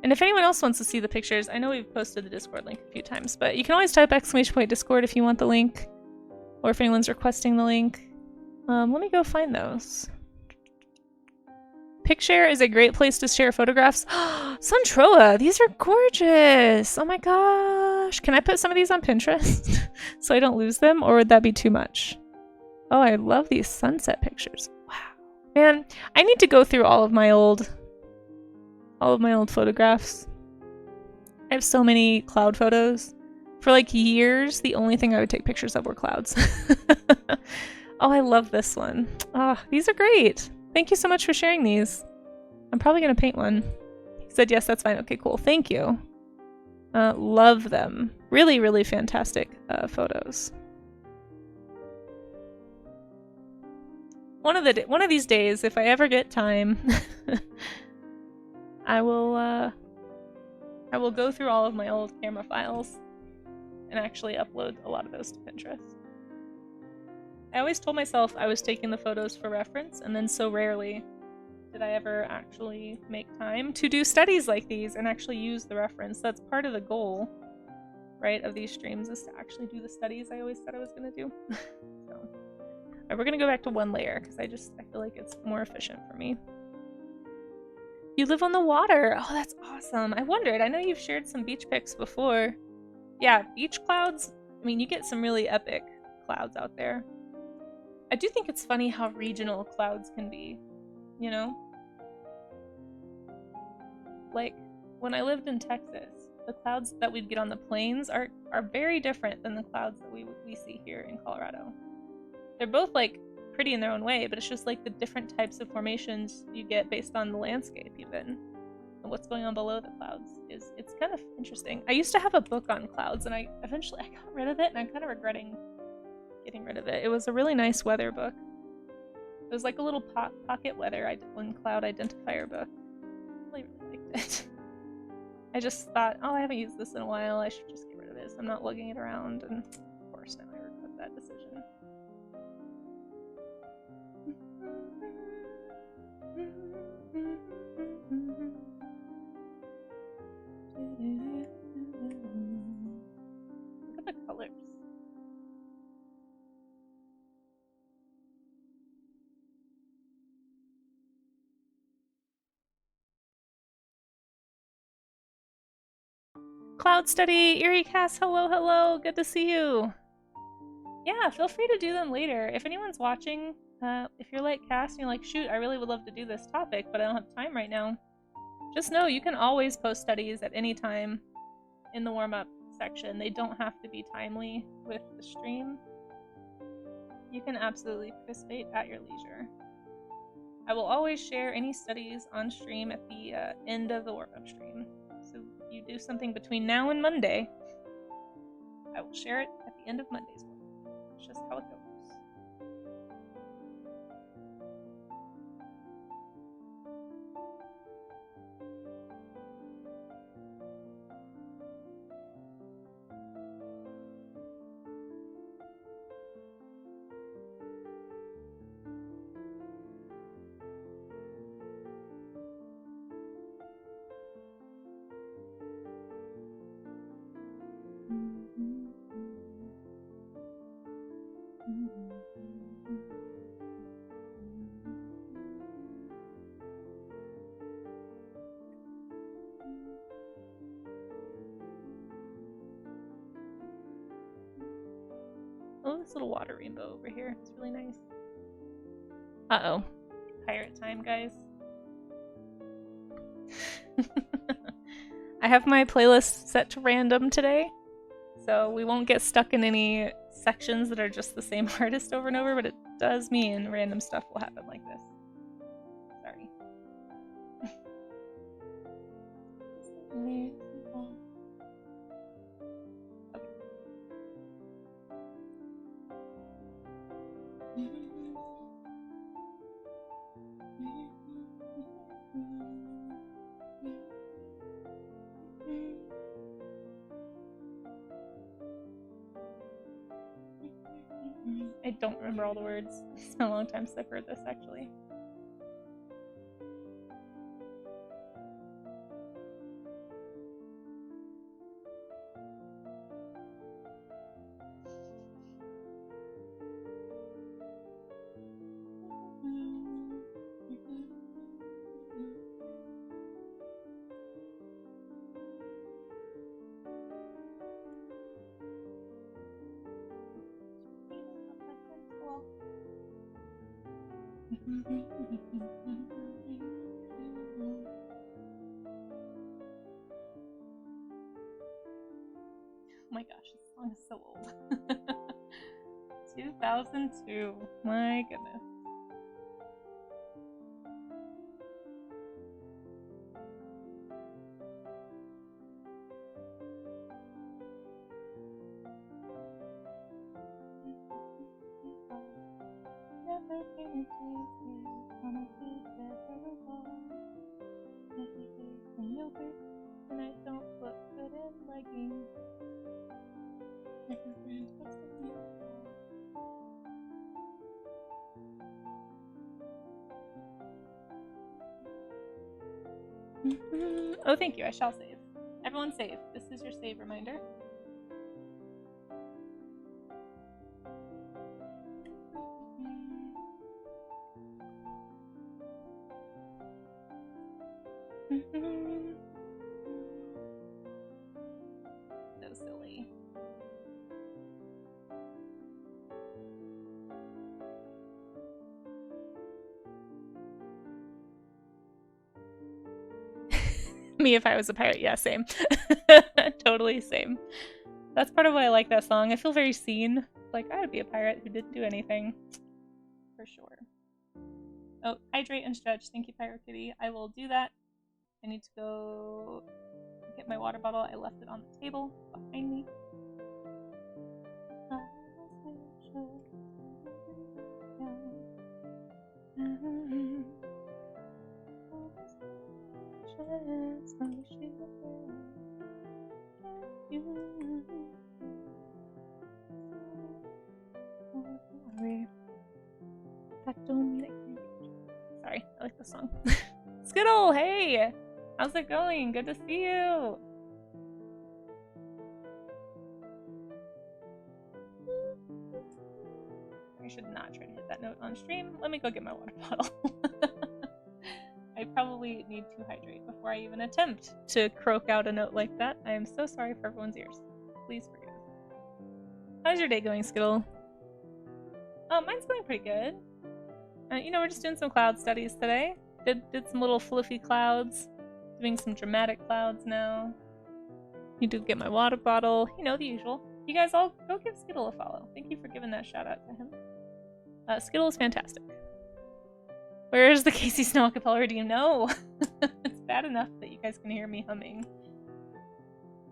And if anyone else wants to see the pictures, I know we've posted the Discord link a few times, but you can always type !Discord if you want the link, or if anyone's requesting the link. Let me go find those. Picshare is a great place to share photographs. Suntroa, these are gorgeous! Oh my gosh! Can I put some of these on Pinterest so I don't lose them, or would that be too much? Oh, I love these sunset pictures. Wow. Man, I need to go through all of my old photographs. I have so many cloud photos. For like years, the only thing I would take pictures of were clouds. Oh, I love this one. Oh, these are great. Thank you so much for sharing these. I'm probably gonna paint one. He said yes, that's fine. Okay, cool. Thank you. Love them. Really, really fantastic photos. One of these days, if I ever get time, I will go through all of my old camera files and actually upload a lot of those to Pinterest. I always told myself I was taking the photos for reference, and then so rarely did I ever actually make time to do studies like these and actually use the reference. That's part of the goal, right, of these streams, is to actually do the studies I always said I was going to do. So, all right, we're going to go back to one layer because I feel like it's more efficient for me. You live on the water. Oh, that's awesome. I wondered. I know you've shared some beach pics before. Yeah, beach clouds. I mean, you get some really epic clouds out there. I do think it's funny how regional clouds can be, you know? Like when I lived in Texas, the clouds that we'd get on the plains are very different than the clouds that we see here in Colorado. They're both like pretty in their own way, but it's just like the different types of formations you get based on the landscape even. And what's going on below the clouds it's kind of interesting. I used to have a book on clouds and I eventually got rid of it and I'm kind of regretting getting rid of it. It was a really nice weather book. It was like a little pocket weather cloud identifier book. I really liked it. I just thought, oh, I haven't used this in a while, I should just get rid of it, so I'm not lugging it around, and of course now I regret that decision. Look at the colors. Cloud Study, Erie Cass, hello, good to see you. Yeah, feel free to do them later. If anyone's watching, if you're like Cass and you're like, shoot, I really would love to do this topic, but I don't have time right now, just know you can always post studies at any time in the warm-up section. They don't have to be timely with the stream. You can absolutely participate at your leisure. I will always share any studies on stream at the end of the warm-up stream. So if you do something between now and Monday, I will share it at the end of Monday's warm-up. It's just how it goes. Oh, this little water rainbow over here. It's really nice. Uh-oh. Pirate time, guys. I have my playlist set to random today, so we won't get stuck in any sections that are just the same artist over and over, but it does mean random stuff will happen like this. Sorry. I don't remember all the words. It's been a long time since I've heard this, actually. Oh my gosh, this song is so old. 2002. My goodness. And I don't look good in leggings. Oh, thank you. I shall save. Everyone save. This is your save reminder. So silly. Me if I was a pirate, yeah, same. Totally same. That's part of why I like that song. I feel very seen. Like, I would be a pirate who didn't do anything. For sure. Oh, hydrate and stretch. Thank you, Pirate Kitty. I will do that. I need to go get my water bottle. I left it on the table behind me. Sorry, I like this song. Skittle, hey! How's it going? Good to see you! I should not try to hit that note on stream. Let me go get my water bottle. I probably need to hydrate before I even attempt to croak out a note like that. I am so sorry for everyone's ears. Please forgive. How's your day going, Skittle? Oh, mine's going pretty good. You know, we're just doing some cloud studies today. Did some little fluffy clouds. Doing some dramatic clouds now. Need to get my water bottle. You know, the usual. You guys all go give Skittle a follow. Thank you for giving that shout out to him. Skittle is fantastic. Where is the Casey Snow acapella redeem? No! It's bad enough that you guys can hear me humming.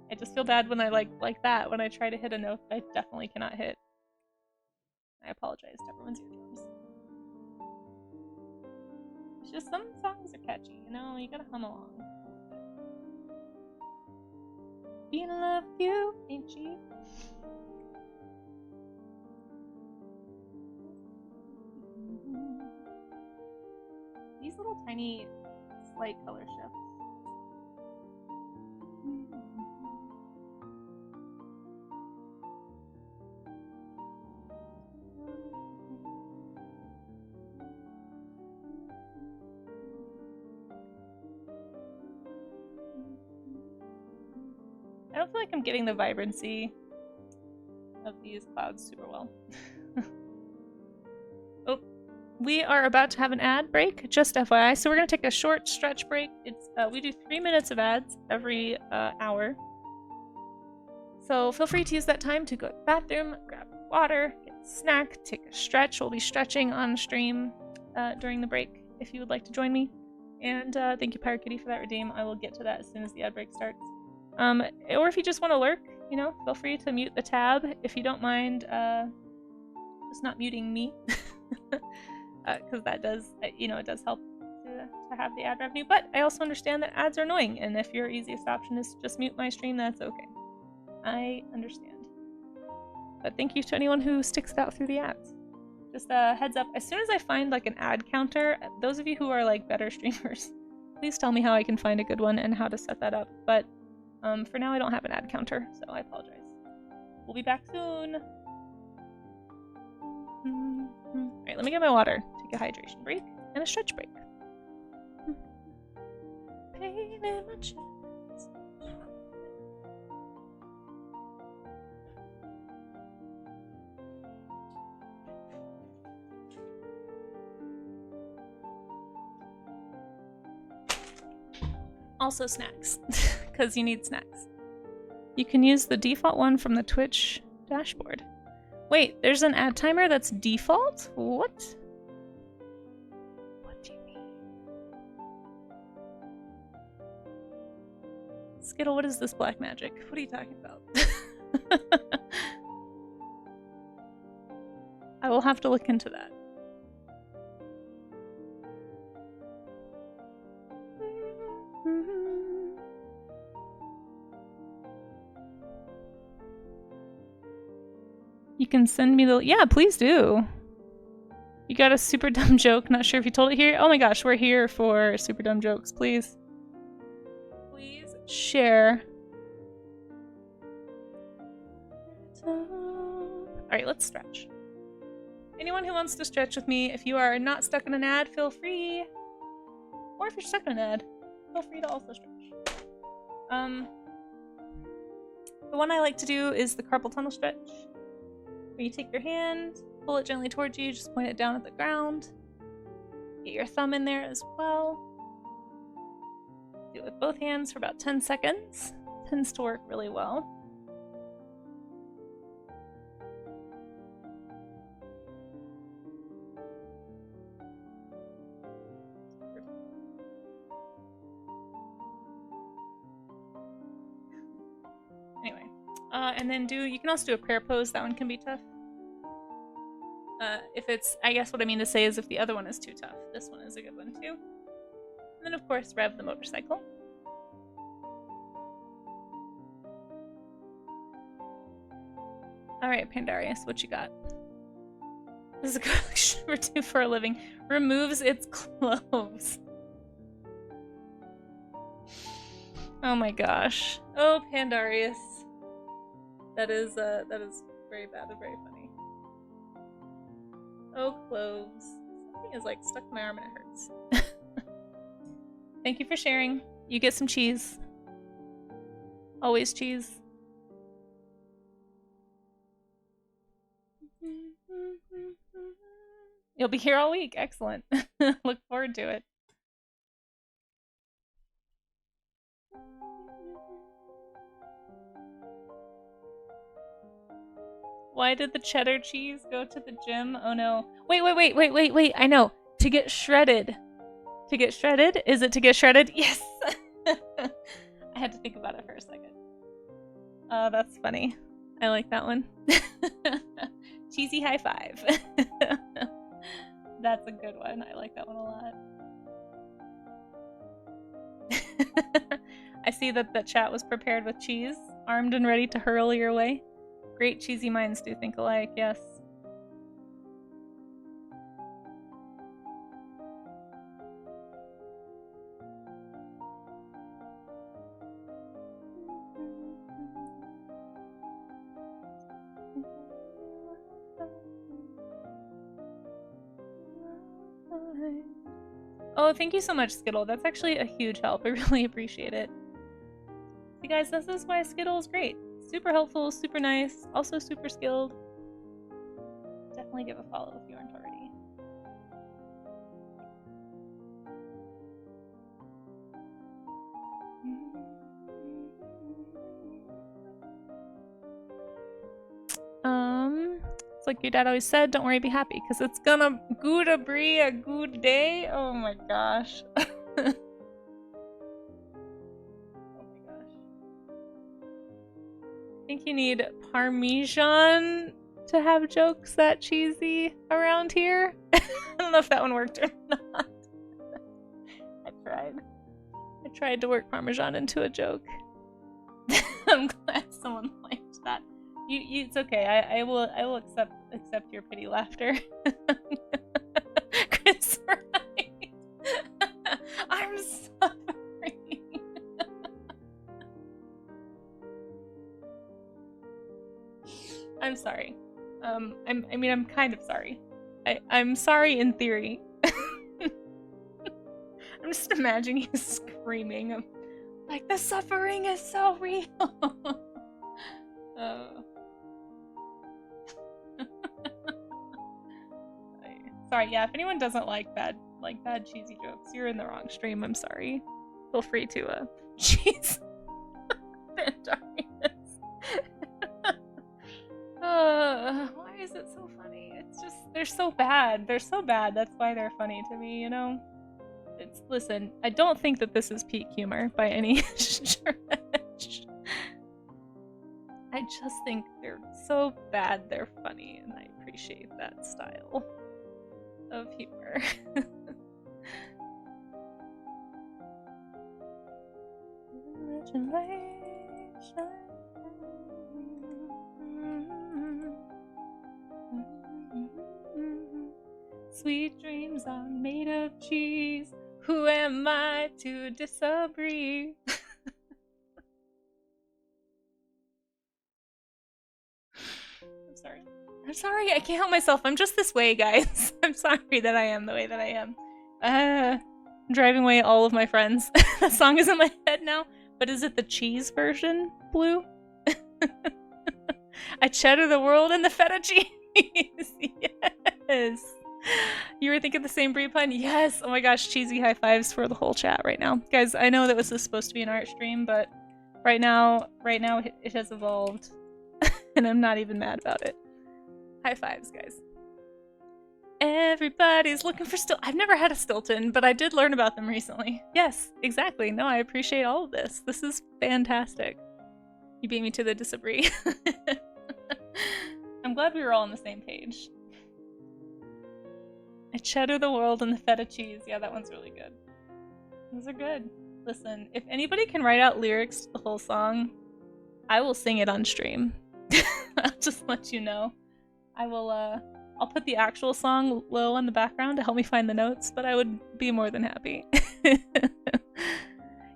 I just feel bad when I like that, when I try to hit a note that I definitely cannot hit. I apologize to everyone's eardrums. It's just some songs are catchy, you know? You gotta hum along. Be in love with you, ain't she? These little tiny slight color shifts. I don't feel like I'm getting the vibrancy of these clouds super well. Oh, we are about to have an ad break, just FYI. So we're gonna take a short stretch break. It's we do 3 minutes of ads every hour. So feel free to use that time to go to the bathroom, grab water, get a snack, take a stretch. We'll be stretching on stream during the break if you would like to join me. And thank you, Pirate Kitty, for that redeem. I will get to that as soon as the ad break starts. Or if you just want to lurk, you know, feel free to mute the tab if you don't mind just not muting me. Because that does, you know, it does help to have the ad revenue. But I also understand that ads are annoying, and if your easiest option is to just mute my stream, that's okay. I understand. But thank you to anyone who sticks it out through the ads. Just a heads up, as soon as I find like an ad counter, those of you who are like better streamers, please tell me how I can find a good one and how to set that up. But for now I don't have an ad counter, so I apologize. We'll be back soon. Alright, let me get my water. Take a hydration break and a stretch break. Pain in my chest. Also snacks, because you need snacks. You can use the default one from the Twitch dashboard. Wait, there's an ad timer that's default? What? What do you mean? Skittle, what is this black magic? What are you talking about? I will have to look into that. You can send me the... Yeah, please do. You got a super dumb joke. Not sure if you told it here. Oh my gosh, we're here for super dumb jokes. Please. Please share. Alright, let's stretch. Anyone who wants to stretch with me, if you are not stuck in an ad, feel free. Or if you're stuck in an ad, feel free to also stretch. The one I like to do is the carpal tunnel stretch. Where you take your hand, pull it gently towards you, just point it down at the ground. Get your thumb in there as well. Do it with both hands for about 10 seconds. Tends to work really well. Anyway, and then you can also do a prayer pose. That one can be tough. If it's, I guess what I mean to say is if the other one is too tough, this one is a good one too. And then of course, rev the motorcycle. Alright, Pandarius, what you got? This is a collection number 2 for a living. Removes its clothes. Oh my gosh. Oh, Pandarius. That is very bad and very funny. Oh, cloves. Something is like stuck in my arm and it hurts. Thank you for sharing. You get some cheese. Always cheese. You'll be here all week. Excellent. Look forward to it. Why did the cheddar cheese go to the gym? Oh no. Wait. I know. To get shredded. To get shredded? Is it to get shredded? Yes! I had to think about it for a second. Oh, that's funny. I like that one. Cheesy high five. That's a good one. I like that one a lot. I see that the chat was prepared with cheese, armed and ready to hurl your way. Great cheesy minds do think alike, yes. Oh, thank you so much, Skittle. That's actually a huge help. I really appreciate it. You guys, this is why Skittle is great. Super helpful, super nice, also super skilled. Definitely give a follow if you aren't already. It's like your dad always said, don't worry, be happy, because it's gonna be a good day. Oh my gosh. Oh my gosh. I think you need Parmesan to have jokes that cheesy around here. I don't know if that one worked or not. I tried to work Parmesan into a joke. I'm glad someone liked that. It's okay. I will accept your pity laughter. Chris, right? I'm suffering. I'm sorry. I mean, I'm kind of sorry. I'm sorry in theory. I'm just imagining you screaming, like, the suffering is so real. Sorry, yeah, if anyone doesn't like bad cheesy jokes, you're in the wrong stream, I'm sorry. Feel free to, cheese. Why is it so funny? It's just, they're so bad. They're so bad, that's why they're funny to me, you know? Listen, I don't think that this is peak humor by any stretch. I just think they're so bad they're funny, and I appreciate that style of humor. Sweet dreams are made of cheese. Who am I to disagree? I'm sorry, I can't help myself. I'm just this way, guys. I'm sorry that I am the way that I am. I'm driving away all of my friends. That song is in my head now. But is it the cheese version, Blue? I cheddar the world in the feta cheese. Yes. You were thinking the same breed pun? Yes! Oh my gosh, cheesy high fives for the whole chat right now. Guys, I know that this is supposed to be an art stream, but right now it has evolved. And I'm not even mad about it. High fives, guys. Everybody's looking for I've never had a Stilton, but I did learn about them recently. Yes, exactly. No, I appreciate all of this. This is fantastic. You beat me to the disagree. I'm glad we were all on the same page. I cheddar the world and the feta cheese. Yeah, that one's really good. Those are good. Listen, if anybody can write out lyrics to the whole song, I will sing it on stream. I'll just let you know. I will, I'll put the actual song low on the background to help me find the notes, but I would be more than happy.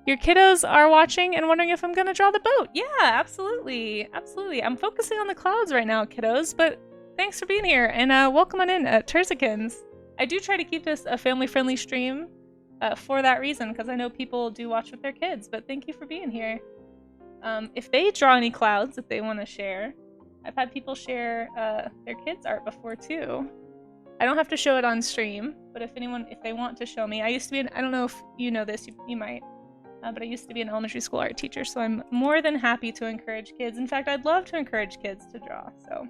Your kiddos are watching and wondering if I'm gonna draw the boat. Yeah, absolutely. Absolutely. I'm focusing on the clouds right now, kiddos, but thanks for being here, and welcome on in, Terzikins. I do try to keep this a family-friendly stream for that reason, because I know people do watch with their kids, but thank you for being here. If they draw any clouds that they want to share, I've had people share their kids' art before too. I don't have to show it on stream, but if they want to show me, I used to be I don't know if you know this, you might, but I used to be an elementary school art teacher, so I'm more than happy to encourage kids. In fact, I'd love to encourage kids to draw, so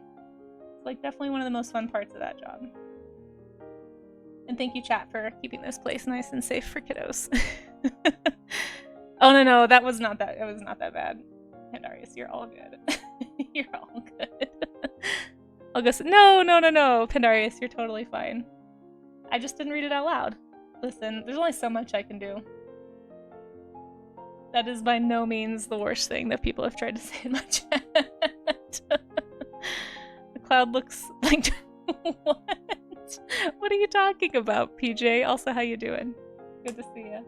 it's like definitely one of the most fun parts of that job. And thank you, chat, for keeping this place nice and safe for kiddos. Oh no, that was not that. It was not that bad. Pandarius, you're all good. You're all good. I'll go. No, Pandarius, you're totally fine. I just didn't read it out loud. Listen, there's only so much I can do. That is by no means the worst thing that people have tried to say in my chat. The cloud looks like what? What are you talking about, PJ? Also, how you doing? Good to see you.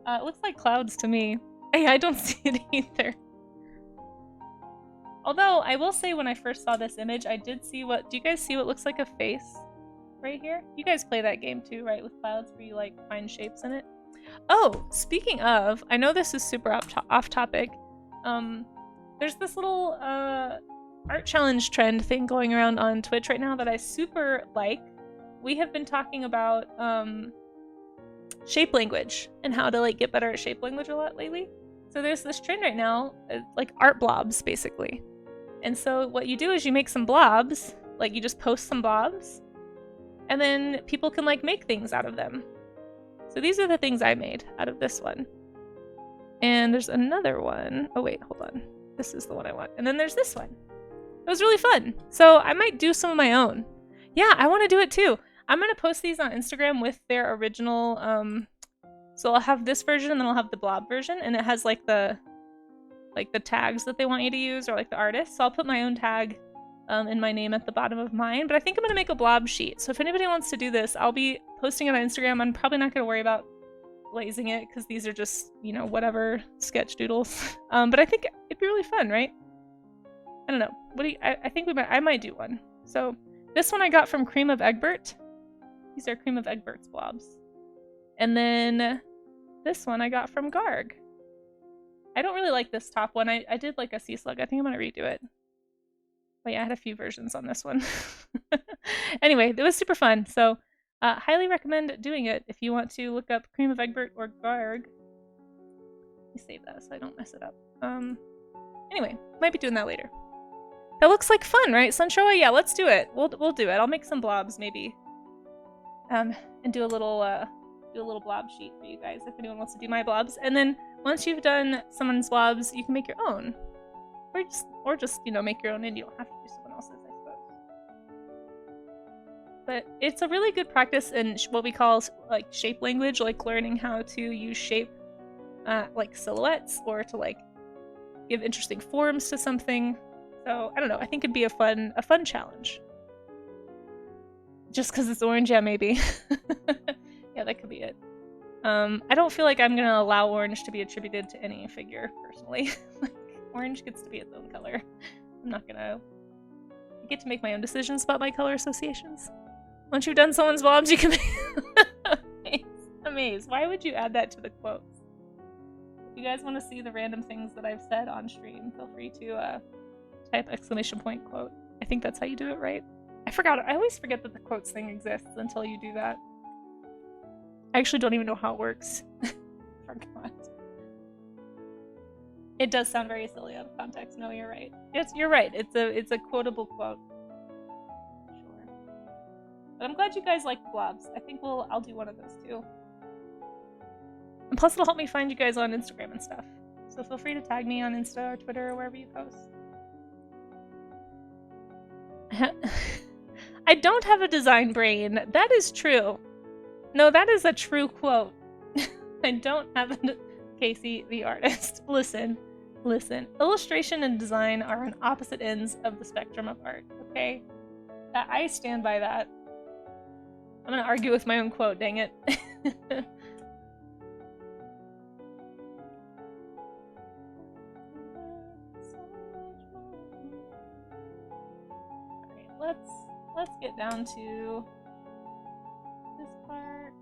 It looks like clouds to me. Hey, I don't see it either. Although, I will say when I first saw this image, I did see do you guys see what looks like a face right here? You guys play that game too, right? With clouds where you like find shapes in it? Oh, speaking of, I know this is super off topic. There's this little art challenge trend thing going around on Twitch right now that I super like. We have been talking about shape language and how to like get better at shape language a lot lately. So there's this trend right now, like art blobs basically. And so what you do is you make some blobs, like you just post some blobs, and then people can like make things out of them. So these are the things I made out of this one. And there's another one. Oh wait, hold on. This is the one I want. And then there's this one. It was really fun. So I might do some of my own. Yeah, I want to do it too. I'm going to post these on Instagram with their original, so I'll have this version and then I'll have the blob version, and it has like the tags that they want you to use, or like the artist. So I'll put my own tag in my name at the bottom of mine, but I think I'm going to make a blob sheet. So if anybody wants to do this, I'll be posting it on Instagram. I'm probably not going to worry about glazing it because these are just, you know, whatever sketch doodles. But I think it'd be really fun, right? I don't know. What do you, I think I might do one. So this one I got from Cream of Egbert. These are Cream of Egbert's blobs. And then this one I got from Garg. I don't really like this top one. I did like a sea slug. I think I'm gonna redo it. But yeah, I had a few versions on this one. Anyway, it was super fun. So highly recommend doing it if you want to look up Cream of Egbert or Garg. Let me save that so I don't mess it up. Anyway, might be doing that later. That looks like fun, right, Sunshowa? Yeah, let's do it. We'll do it. I'll make some blobs maybe. And do a little blob sheet for you guys if anyone wants to do my blobs. And then once you've done someone's blobs, you can make your own. Or just you know, make your own, and you don't have to do someone else's, I suppose. But it's a really good practice in what we call like shape language, like learning how to use shape like silhouettes, or to like give interesting forms to something. So I don't know, I think it'd be a fun challenge. Just because it's orange, yeah, maybe. Yeah, that could be it. I don't feel like I'm gonna allow orange to be attributed to any figure, personally. Like, orange gets to be its own color. I'm not gonna... I get to make my own decisions about my color associations. Once you've done someone's blobs, you can make... Amaze. Why would you add that to the quotes? If you guys want to see the random things that I've said on stream, feel free to type !quote. I think that's how you do it, right? I forgot. I always forget that the quotes thing exists until you do that. I actually don't even know how it works. Forgot. It does sound very silly out of context. No, you're right. You're right. It's a quotable quote. Sure. But I'm glad you guys like blobs. I think I'll do one of those too. And plus it'll help me find you guys on Instagram and stuff. So feel free to tag me on Insta or Twitter or wherever you post. I don't have a design brain. That is true. No, that is a true quote. I don't have a... Casey, the artist. Listen. Illustration and design are on opposite ends of the spectrum of art, okay? I stand by that. I'm gonna argue with my own quote, dang it. Alright, let's get down to this part.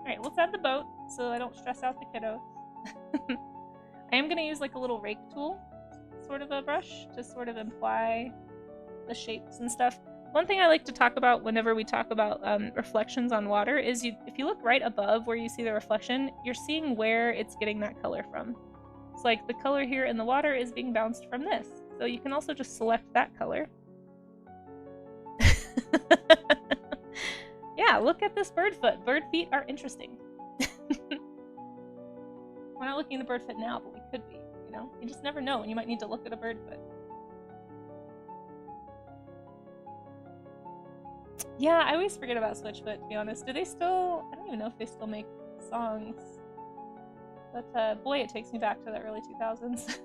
Alright, let's add the boat so I don't stress out the kiddos. I am going to use like a little rake tool, sort of a brush, to sort of imply the shapes and stuff. One thing I like to talk about whenever we talk about reflections on water is if you look right above where you see the reflection, you're seeing where it's getting that color from. It's like the color here in the water is being bounced from this. So you can also just select that color. Yeah, look at this bird foot. Bird feet are interesting. We're not looking at a bird foot now, but we could be, you know? You just never know when you might need to look at a bird foot. Yeah, I always forget about Switchfoot, to be honest. Do they still... I don't even know if they still make songs. But, boy, it takes me back to the early 2000s.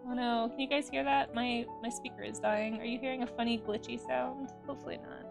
Oh no, can you guys hear that? My speaker is dying. Are you hearing a funny glitchy sound? Hopefully not.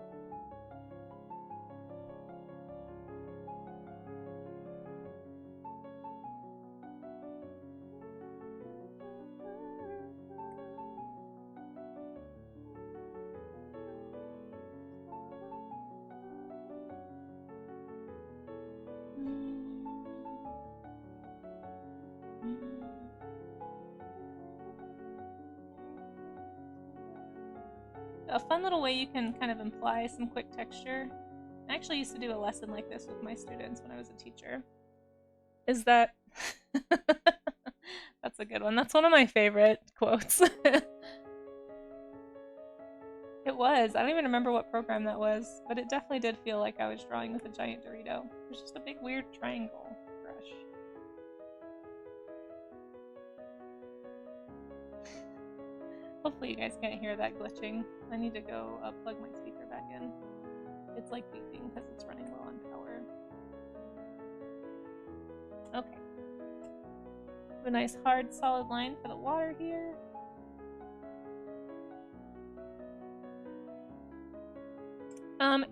A fun little way you can kind of imply some quick texture. I actually used to do a lesson like this with my students when I was a teacher. Is that... That's a good one. That's one of my favorite quotes. It was. I don't even remember what program that was, but it definitely did feel like I was drawing with a giant Dorito. It was just a big weird triangle brush. Hopefully you guys can't hear that glitching. I need to go plug my speaker back in. It's like beeping because it's running low on power. Okay. Have a nice hard solid line for the water here.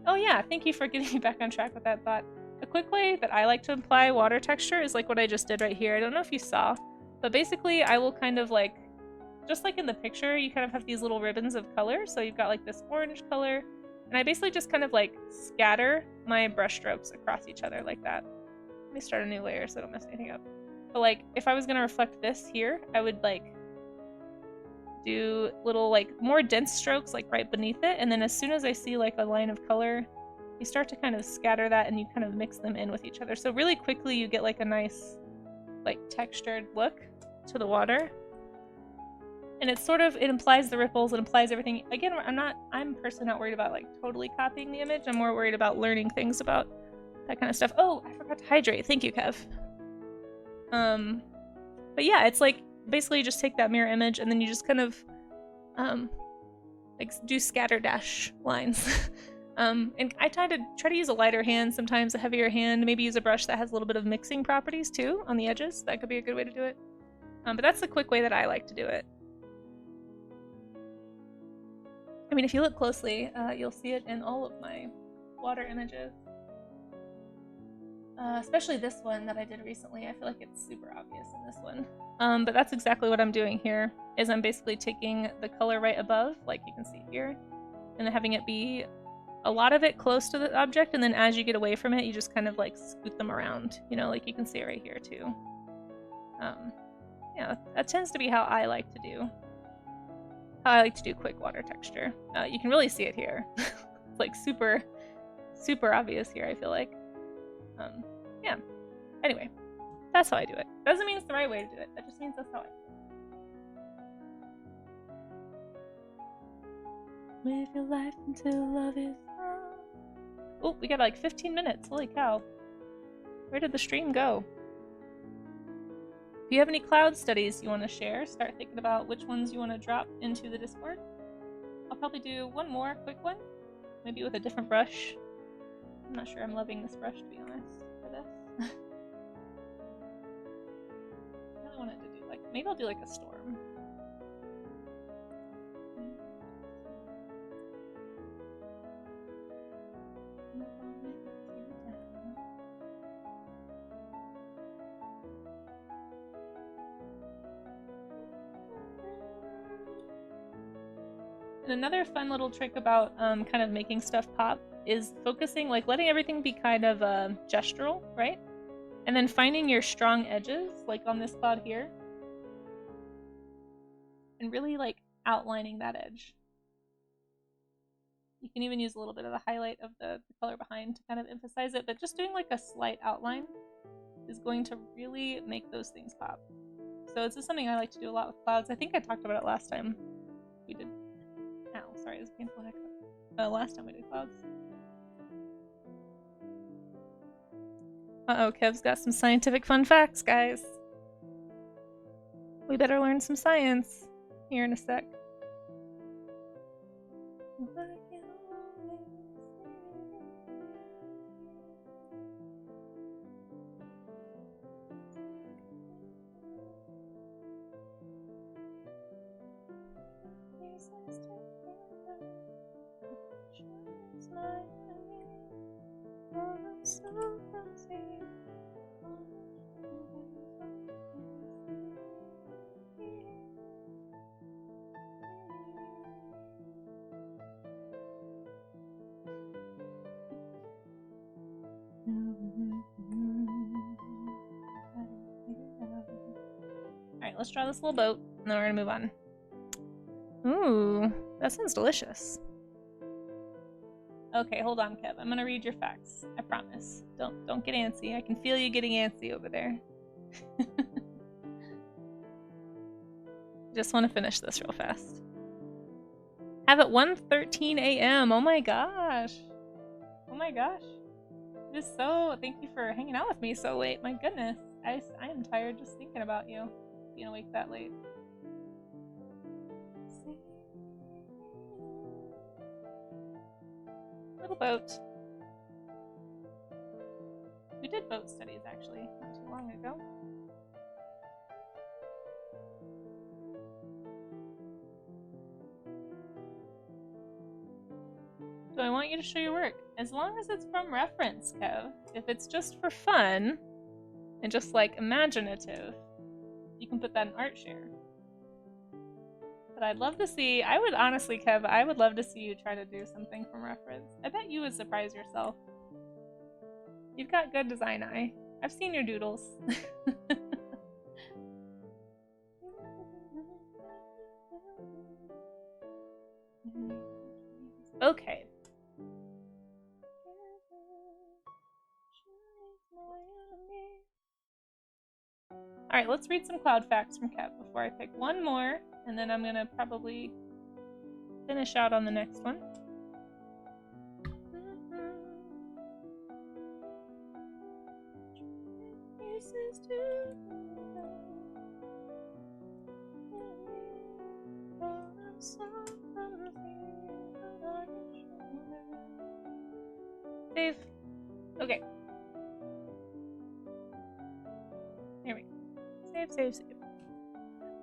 Oh yeah, thank you for getting me back on track with that thought. A quick way that I like to apply water texture is like what I just did right here. I don't know if you saw, but basically I will kind of like, just like in the picture, you kind of have these little ribbons of color. So you've got like this orange color, and I basically just kind of like scatter my brush strokes across each other like that. Let me start a new layer so I don't mess anything up. But like, if I was gonna reflect this here, I would like do little like more dense strokes like right beneath it, and then as soon as I see like a line of color, you start to kind of scatter that and you kind of mix them in with each other. So really quickly you get like a nice like textured look to the water. And it's sort of, it implies the ripples, it implies everything. Again, I'm personally not worried about like totally copying the image. I'm more worried about learning things about that kind of stuff. Oh, I forgot to hydrate. Thank you, Kev. But yeah, it's like basically you just take that mirror image and then you just kind of like do scatter dash lines. And I try to use a lighter hand, sometimes a heavier hand, maybe use a brush that has a little bit of mixing properties too on the edges. That could be a good way to do it. But that's the quick way that I like to do it. I mean, if you look closely, you'll see it in all of my water images. Especially this one that I did recently. I feel like it's super obvious in this one. But that's exactly what I'm doing here, is I'm basically taking the color right above, like you can see here, and then having it be a lot of it close to the object, and then as you get away from it, you just kind of like scoot them around, you know, like you can see right here too. Yeah, that tends to be how I like to do. How I like to do quick water texture. You can really see it here. It's like super, super obvious here, I feel like. Yeah. Anyway, that's how I do it. Doesn't mean it's the right way to do it. That just means that's how I do it. Live your life until love is found. Oh, we got like 15 minutes. Holy cow. Where did the stream go? If you have any cloud studies you want to share, start thinking about which ones you want to drop into the Discord. I'll probably do one more quick one. Maybe with a different brush. I'm not sure I'm loving this brush, to be honest, for this. I really wanted to do like, maybe I'll do like a storm. And another fun little trick about kind of making stuff pop is focusing, like letting everything be kind of gestural, right? And then finding your strong edges, like on this cloud here, and really like outlining that edge. You can even use a little bit of the highlight of the color behind to kind of emphasize it, but just doing like a slight outline is going to really make those things pop. So this is something I like to do a lot with clouds. I think I talked about it last time we did. Ow, sorry, this is a painful hiccup. Last time we did clouds. Uh-oh, Kev's got some scientific fun facts, guys. We better learn some science here in a sec. Alright, let's draw this little boat, and then we're gonna move on. Ooh, that sounds delicious. Okay, hold on, Kev. I'm gonna read your facts. I promise. Don't get antsy. I can feel you getting antsy over there. Just want to finish this real fast. Have at 1:13 a.m. Oh my gosh. Oh my gosh. It is so. Thank you for hanging out with me so late. My goodness. I am tired just thinking about you being awake that late. Little boat. We did boat studies actually not too long ago. So I want you to show your work, as long as it's from reference, Kev. If it's just for fun and just like imaginative, you can put that in art share. But I'd love to see, I would honestly, Kev, I would love to see you try to do something from reference. I bet you would surprise yourself. You've got good design eye. I've seen your doodles. Okay. Alright, let's read some cloud facts from Kev before I pick one more, and then I'm gonna probably finish out on the next one. Save. Okay. Here we go. Save.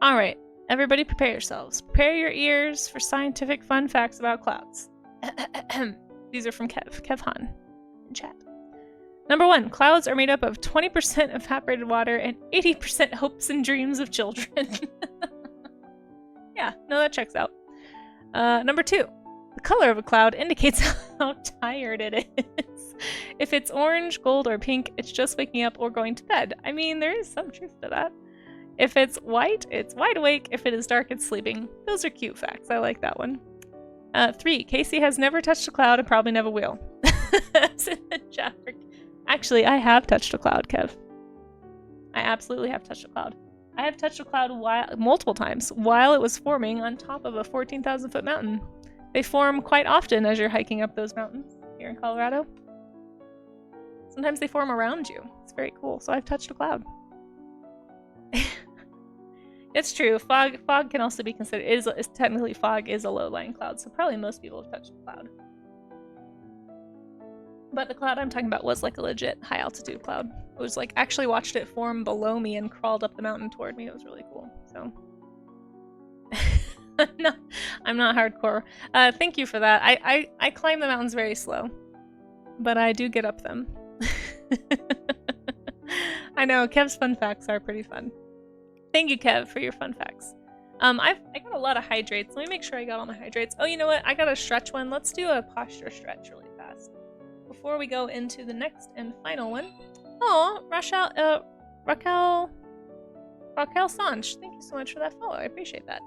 Alright, everybody prepare yourselves. Prepare your ears for scientific fun facts about clouds. These are from Kev Han in chat. Number 1, clouds are made up of 20% evaporated water and 80% hopes and dreams of children. Yeah, no, that checks out. Number 2, The color of a cloud indicates how tired it is. If it's orange, gold, or pink, it's just waking up or going to bed. I mean, there is some truth to that. If it's white, it's wide awake. If it is dark, it's sleeping. Those are cute facts. I like that one. 3. Casey has never touched a cloud and probably never will. Actually, I have touched a cloud, Kev. I absolutely have touched a cloud. I have touched a cloud multiple times while it was forming on top of a 14,000-foot mountain. They form quite often as you're hiking up those mountains here in Colorado. Sometimes they form around you. It's very cool. So I've touched a cloud. It's true. Fog can also be considered, technically fog is a low-lying cloud, so probably most people have touched a cloud. But the cloud I'm talking about was like a legit high-altitude cloud. It was like, actually watched it form below me and crawled up the mountain toward me. It was really cool, so. No, I'm not hardcore. Thank you for that. I climb the mountains very slow, but I do get up them. I know, Kev's fun facts are pretty fun. Thank you, Kev, for your fun facts. I got a lot of hydrates. Let me make sure I got all my hydrates. Oh, you know what? I got a stretch one. Let's do a posture stretch really fast before we go into the next and final one. Oh, Raquel Sanch. Thank you so much for that follow. I appreciate that.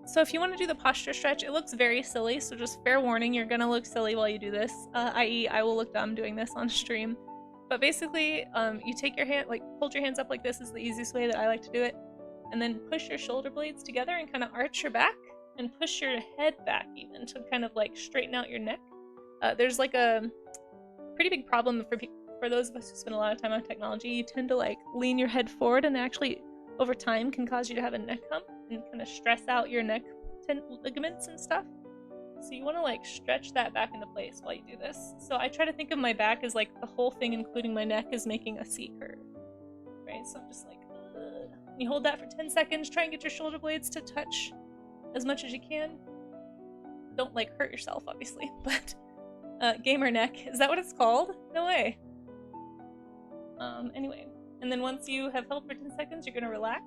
So if you want to do the posture stretch, it looks very silly, so just fair warning, you're gonna look silly while you do this, i.e. I will look dumb doing this on stream. But basically, you take your hand, like, hold your hands up like this is the easiest way that I like to do it, and then push your shoulder blades together and kind of arch your back, and push your head back even to kind of, like, straighten out your neck. There's, like, a pretty big problem for those of us who spend a lot of time on technology. You tend to, like, lean your head forward, and actually, over time, can cause you to have a neck hump and kind of stress out your neck ligaments and stuff. So you want to like stretch that back into place while you do this. So I try to think of my back as like the whole thing, including my neck, is making a C curve. Right? So I'm just like, you hold that for 10 seconds, try and get your shoulder blades to touch as much as you can. Don't like hurt yourself, obviously, but gamer neck, is that what it's called? No way. Anyway, and then once you have held for 10 seconds, you're gonna relax.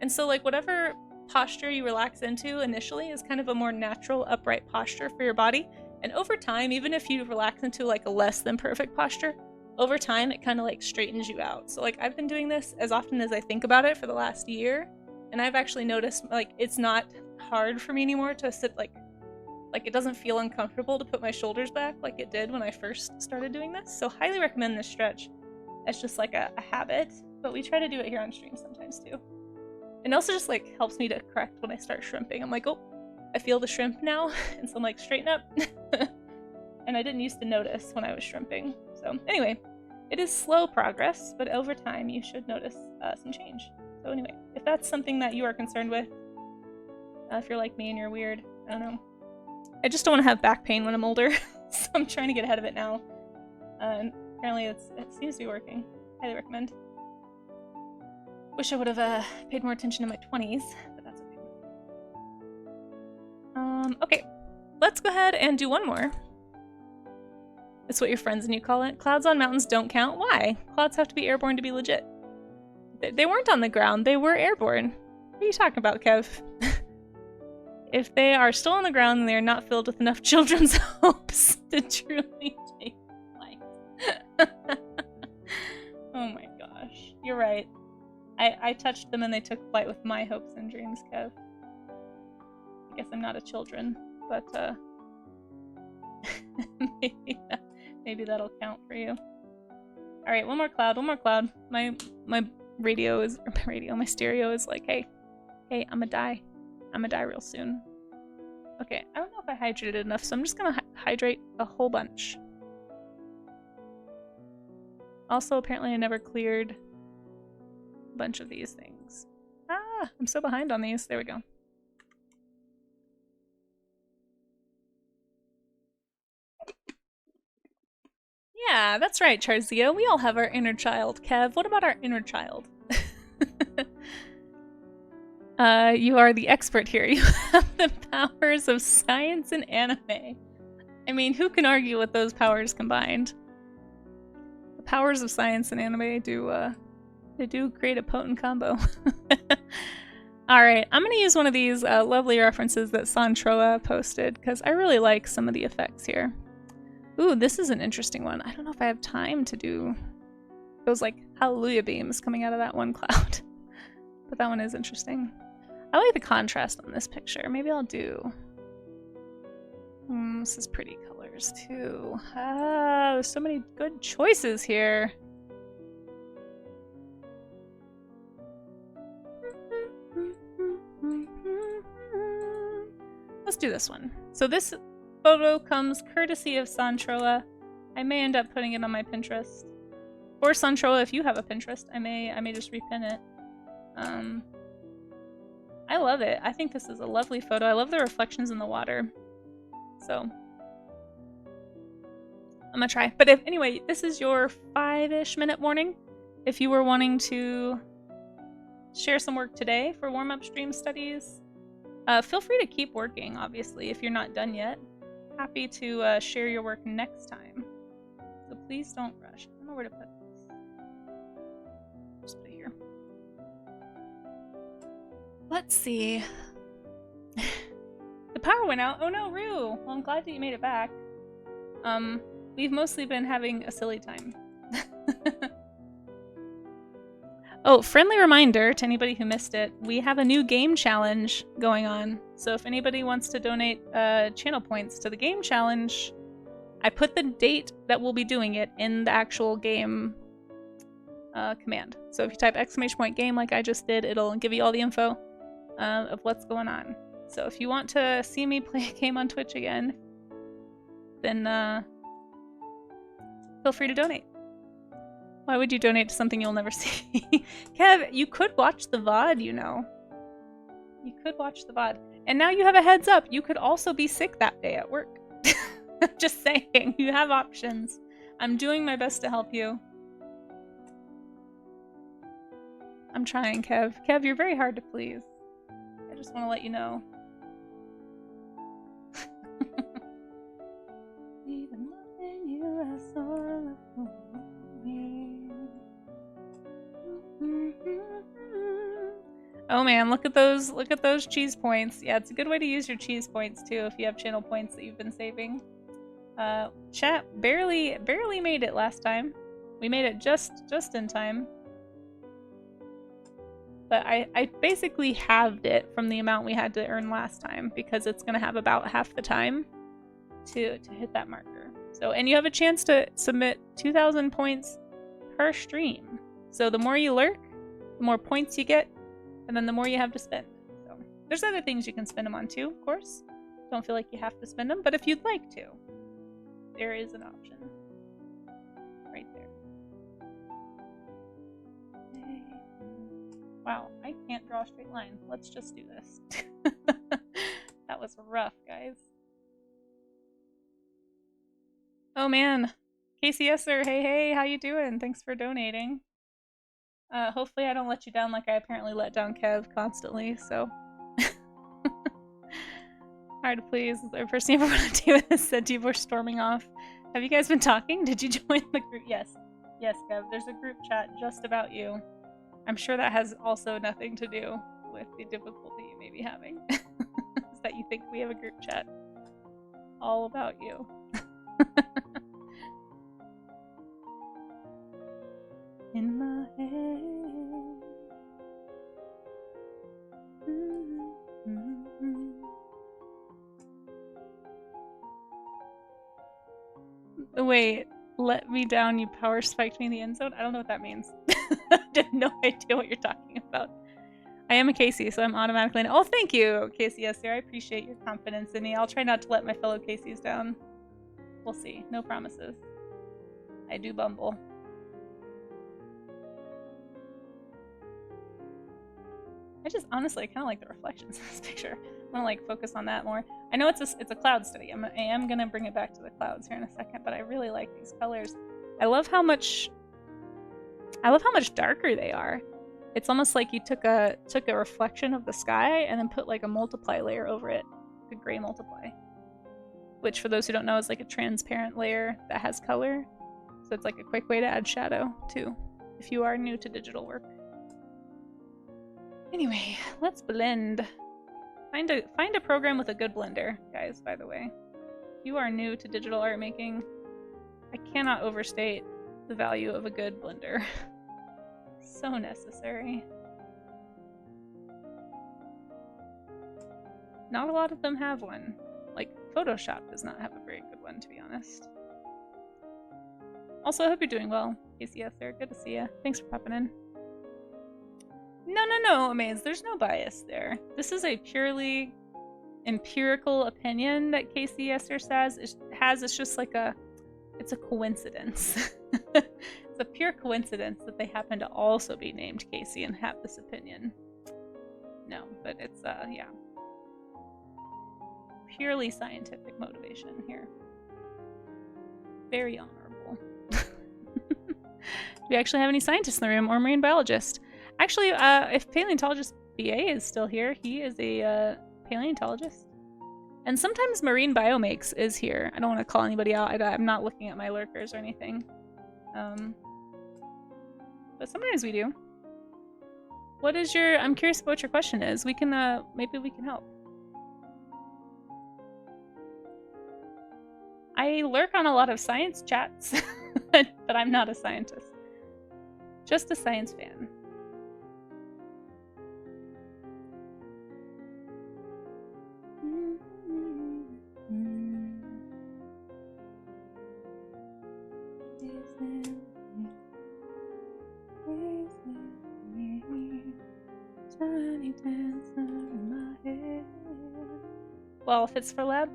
And so like whatever posture you relax into initially is kind of a more natural upright posture for your body, and over time, even if you relax into like a less than perfect posture, over time it kind of like straightens you out. So like I've been doing this as often as I think about it for the last year, and I've actually noticed like it's not hard for me anymore to sit like it doesn't feel uncomfortable to put my shoulders back like it did when I first started doing this. So highly recommend this stretch as just like a habit, but we try to do it here on stream sometimes too. It also just like helps me to correct when I start shrimping. I'm like, oh, I feel the shrimp now, and so I'm like, straighten up. And I didn't used to notice when I was shrimping. So anyway, it is slow progress, but over time you should notice some change. So anyway, if that's something that you are concerned with, if you're like me and you're weird, I don't know. I just don't want to have back pain when I'm older, so I'm trying to get ahead of it now. And apparently it seems to be working. Highly recommend. Wish I would have paid more attention in my 20s, but that's okay. Okay, let's go ahead and do one more. That's what your friends and you call it. Clouds on mountains don't count. Why? Clouds have to be airborne to be legit. They weren't on the ground. They were airborne. What are you talking about, Kev? If they are still on the ground, then they are not filled with enough children's hopes to truly take flight. Oh my gosh. You're right. I touched them and they took flight with my hopes and dreams, Kev. I guess I'm not a children, but maybe that'll count for you. Alright, one more cloud, one more cloud. My stereo is like, hey, I'ma die. I'ma die real soon. Okay, I don't know if I hydrated enough, so I'm just gonna hydrate a whole bunch. Also, apparently I never cleared a bunch of these things. Ah, I'm so behind on these. There we go. Yeah, that's right, Charzia. We all have our inner child, Kev. What about our inner child? You are the expert here. You have the powers of science and anime. I mean, who can argue with those powers combined? The powers of science and anime do create a potent combo. Alright, I'm gonna use one of these lovely references that Santroa posted, because I really like some of the effects here. Ooh, this is an interesting one. I don't know if I have time to do those, like, hallelujah beams coming out of that one cloud. But that one is interesting. I like the contrast on this picture. Maybe I'll do... this is pretty colors, too. Ah, there's so many good choices here. Let's do this one. So this photo comes courtesy of Santroa. I may end up putting it on my Pinterest. Or Santroa, if you have a Pinterest, I may just repin it. I love it. I think this is a lovely photo. I love the reflections in the water. So I'm gonna try. But anyway, this is your 5-ish minute warning. If you were wanting to share some work today for warm-up stream studies, feel free to keep working, obviously, if you're not done yet. Happy to share your work next time. So please don't rush. I don't know where to put this. Just put it here. Let's see. The power went out. Oh no, Rue! Well, I'm glad that you made it back. We've mostly been having a silly time. Oh, friendly reminder to anybody who missed it, we have a new game challenge going on. So if anybody wants to donate channel points to the game challenge, I put the date that we'll be doing it in the actual game command. So if you type !game like I just did, it'll give you all the info of what's going on. So if you want to see me play a game on Twitch again, then feel free to donate. Why would you donate to something you'll never see? Kev, you could watch the VOD, you know. You could watch the VOD. And now you have a heads up. You could also be sick that day at work. Just saying, you have options. I'm doing my best to help you. I'm trying, Kev. Kev, you're very hard to please. I just want to let you know. Even loving you as all of me. Oh man, look at those cheese points. Yeah, it's a good way to use your cheese points too if you have channel points that you've been saving. Chat barely made it last time. We made it just in time. But I basically halved it from the amount we had to earn last time because it's gonna have about half the time to hit that marker. So, and you have a chance to submit 2,000 points per stream. So the more you lurk, the more points you get, and then the more you have to spend. So there's other things you can spend them on too, of course. Don't feel like you have to spend them, but if you'd like to, there is an option right there. Wow, I can't draw a straight line. Let's just do this. That was rough, guys. Oh man, KCSer, hey, how you doing? Thanks for donating. Hopefully I don't let you down like I apparently let down Kev constantly, so. Hard to please. The first thing I ever want to do is said you were storming off. Have you guys been talking? Did you join the group? Yes. Yes, Kev, there's a group chat just about you. I'm sure that has also nothing to do with the difficulty you may be having. Is that you think we have a group chat all about you. In my head. Wait, let me down, you power spiked me in the end zone? I don't know what that means. I have no idea what you're talking about. I am a Casey, so I'm automatically... Oh, thank you, Casey Esther. I appreciate your confidence in me. I'll try not to let my fellow Caseys down. We'll see. No promises. I do bumble. I just honestly kind of like the reflections in this picture. I want to like focus on that more. I know it's a cloud study. I am gonna bring it back to the clouds here in a second, but I really like these colors. I love how much darker they are. It's almost like you took a reflection of the sky and then put like a multiply layer over it, a gray multiply. Which for those who don't know is like a transparent layer that has color. So it's like a quick way to add shadow too, if you are new to digital work. Anyway, let's blend. Find a program with a good blender, guys, by the way. If you are new to digital art making, I cannot overstate the value of a good blender. So necessary. Not a lot of them have one. Like, Photoshop does not have a very good one, to be honest. Also, I hope you're doing well, KCS there. Good to see you. Thanks for popping in. No, Amaze. There's no bias there. This is a purely empirical opinion that KCS has. It's just like it's a coincidence. It's a pure coincidence that they happen to also be named Casey and have this opinion. No, but it's, yeah. Purely scientific motivation here. Very honorable. Do we actually have any scientists in the room or marine biologist? Actually, if paleontologist BA is still here, he is a paleontologist. And sometimes marine biomakes is here. I don't want to call anybody out. I'm not looking at my lurkers or anything. But sometimes we do. What is your... I'm curious about what your question is. We can, maybe we can help. I lurk on a lot of science chats, but I'm not a scientist. Just a science fan. Well, if it's for lab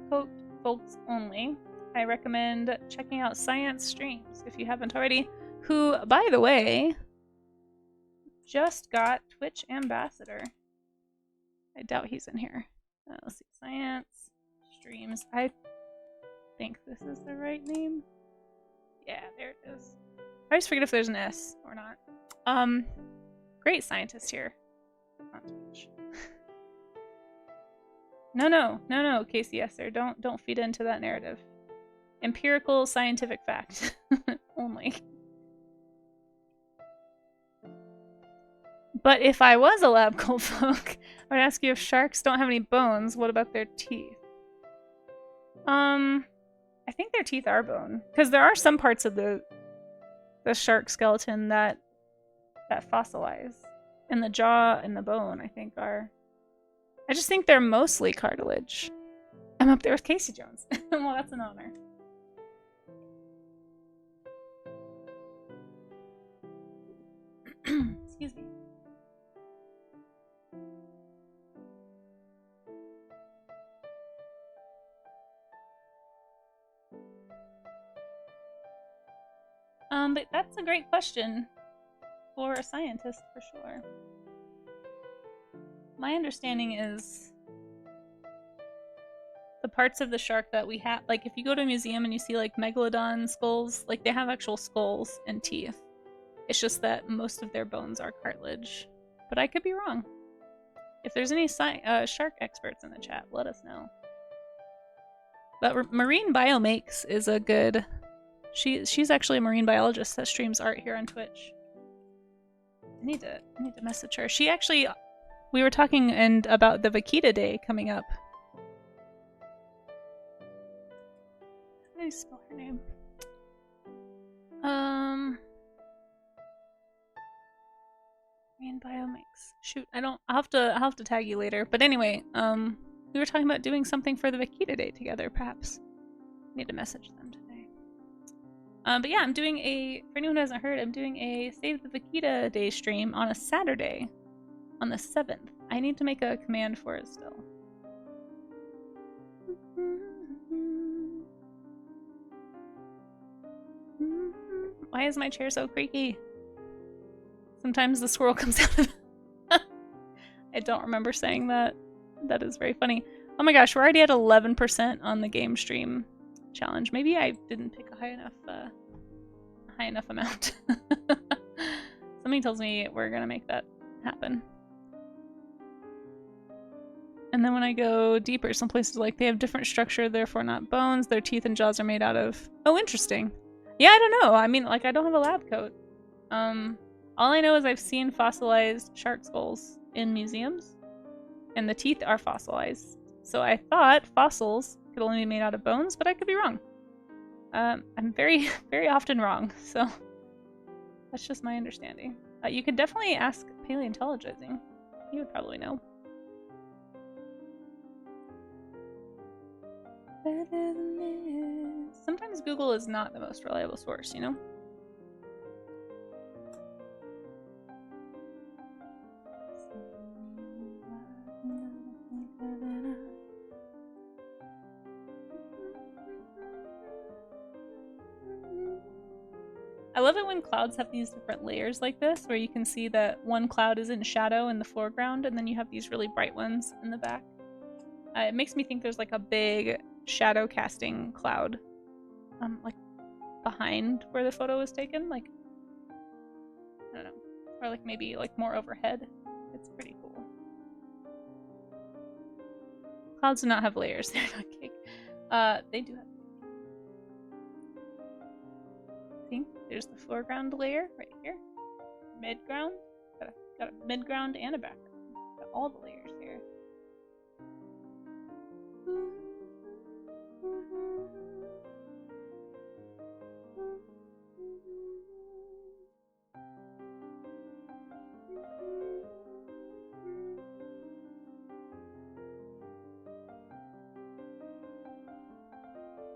folks only, I recommend checking out Science Streams if you haven't already, who, by the way, just got Twitch Ambassador. I doubt he's in here. Let's see, Science Streams. I think this is the right name. Yeah, there it is. I always forget if there's an S or not. Great scientist here on Twitch. No, KCS there. Don't feed into that narrative. Empirical scientific fact only. But if I was a lab coat folk, I would ask you if sharks don't have any bones, what about their teeth? I think their teeth are bone. Because there are some parts of the shark skeleton that fossilize. And the jaw and the bone, I think, are... I just think they're mostly cartilage. I'm up there with Casey Jones. Well, that's an honor. Excuse me. But that's a great question for a scientist, for sure. My understanding is the parts of the shark that we have, like if you go to a museum and you see like megalodon skulls, like they have actual skulls and teeth. It's just that most of their bones are cartilage. But I could be wrong. If there's any shark experts in the chat, let us know. But Marine Biomakes is a good... She's actually a marine biologist that streams art here on Twitch. I need to message her. She actually... We were talking about the Vaquita Day coming up. How do I spell her name? Marine Biomakes. Shoot, I'll have to tag you later. But anyway, we were talking about doing something for the Vaquita Day together, perhaps. Need to message them today. But yeah, I'm doing for anyone who hasn't heard, I'm doing a Save the Vaquita Day stream on a Saturday. On the 7th. I need to make a command for it still. Why is my chair so creaky? Sometimes the squirrel comes out of it. I don't remember saying that. That is very funny. Oh my gosh, we're already at 11% on the game stream challenge. Maybe I didn't pick a high enough amount. Something tells me we're gonna make that happen. And then when I go deeper, some places like they have different structure, therefore not bones. Their teeth and jaws are made out of... Oh, interesting. Yeah, I don't know. I mean, like, I don't have a lab coat. All I know is I've seen fossilized shark skulls in museums, and the teeth are fossilized. So I thought fossils could only be made out of bones, but I could be wrong. I'm very, very often wrong, so that's just my understanding. You could definitely ask paleontologizing. He would probably know. Sometimes Google is not the most reliable source, you know? I love it when clouds have these different layers like this, where you can see that one cloud is in shadow in the foreground, and then you have these really bright ones in the back. It makes me think there's like a big shadow casting cloud, like behind where the photo was taken, like, I don't know, or like maybe like more overhead. It's pretty cool. Clouds do not have layers, they're not cake. They do have. See, there's the foreground layer right here, midground, got a midground and a background, got all the layers here.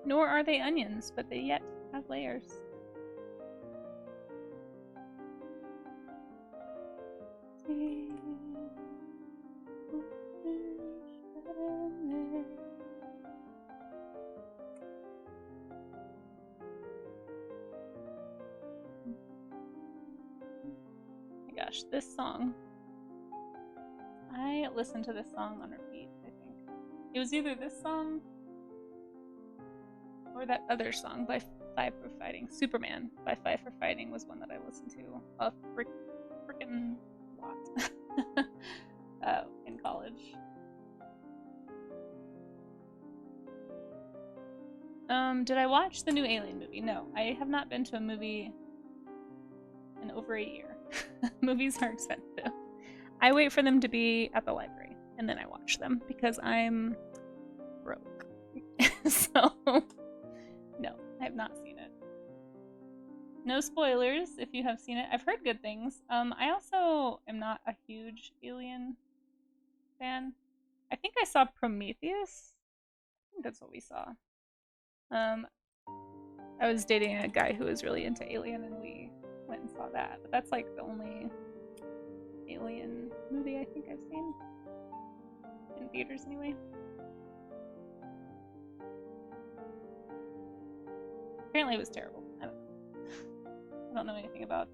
Nor are they onions, but they yet have layers. Gosh, this song. I listened to this song on repeat, I think. It was either this song or that other song by Five for Fighting. Superman by Five for Fighting was one that I listened to a freaking lot in college. Did I watch the new Alien movie? No, I have not been to a movie in over a year. Movies are expensive. I wait for them to be at the library and then I watch them because I'm broke. So, no, I have not seen it. No spoilers if you have seen it. I've heard good things. I also am not a huge Alien fan. I think I saw Prometheus. I think that's what we saw. I was dating a guy who was really into Alien and we went and saw that, but that's like the only Alien movie I think I've seen in theaters anyway. Apparently it was terrible. I don't know. I don't know anything about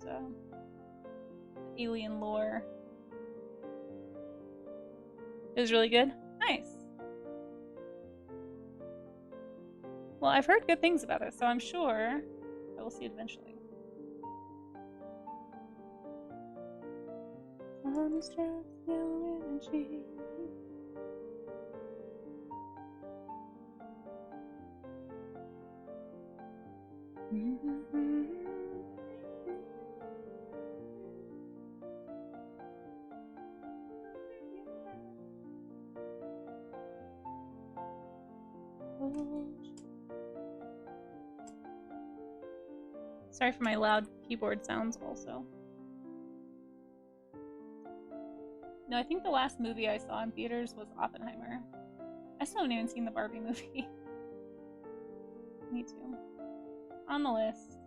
Alien lore. It was really good? Nice. Well, I've heard good things about it, so I'm sure I will see it eventually. Sun's just yellow energy. Sorry for my loud keyboard sounds also. No, I think the last movie I saw in theaters was Oppenheimer. I still haven't even seen the Barbie movie. Me too. On the list.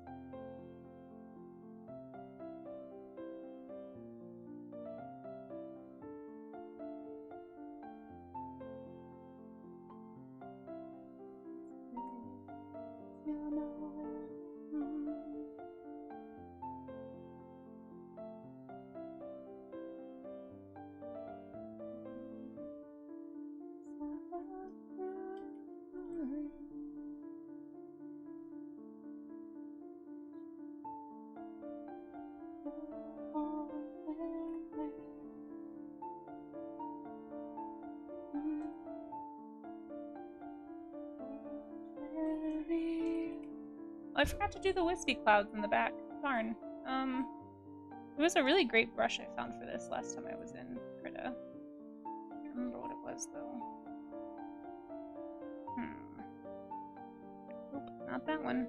I forgot to do the wispy clouds in the back. Darn. It was a really great brush I found for this last time I was in Krita. I can't remember what it was though. Nope, not that one.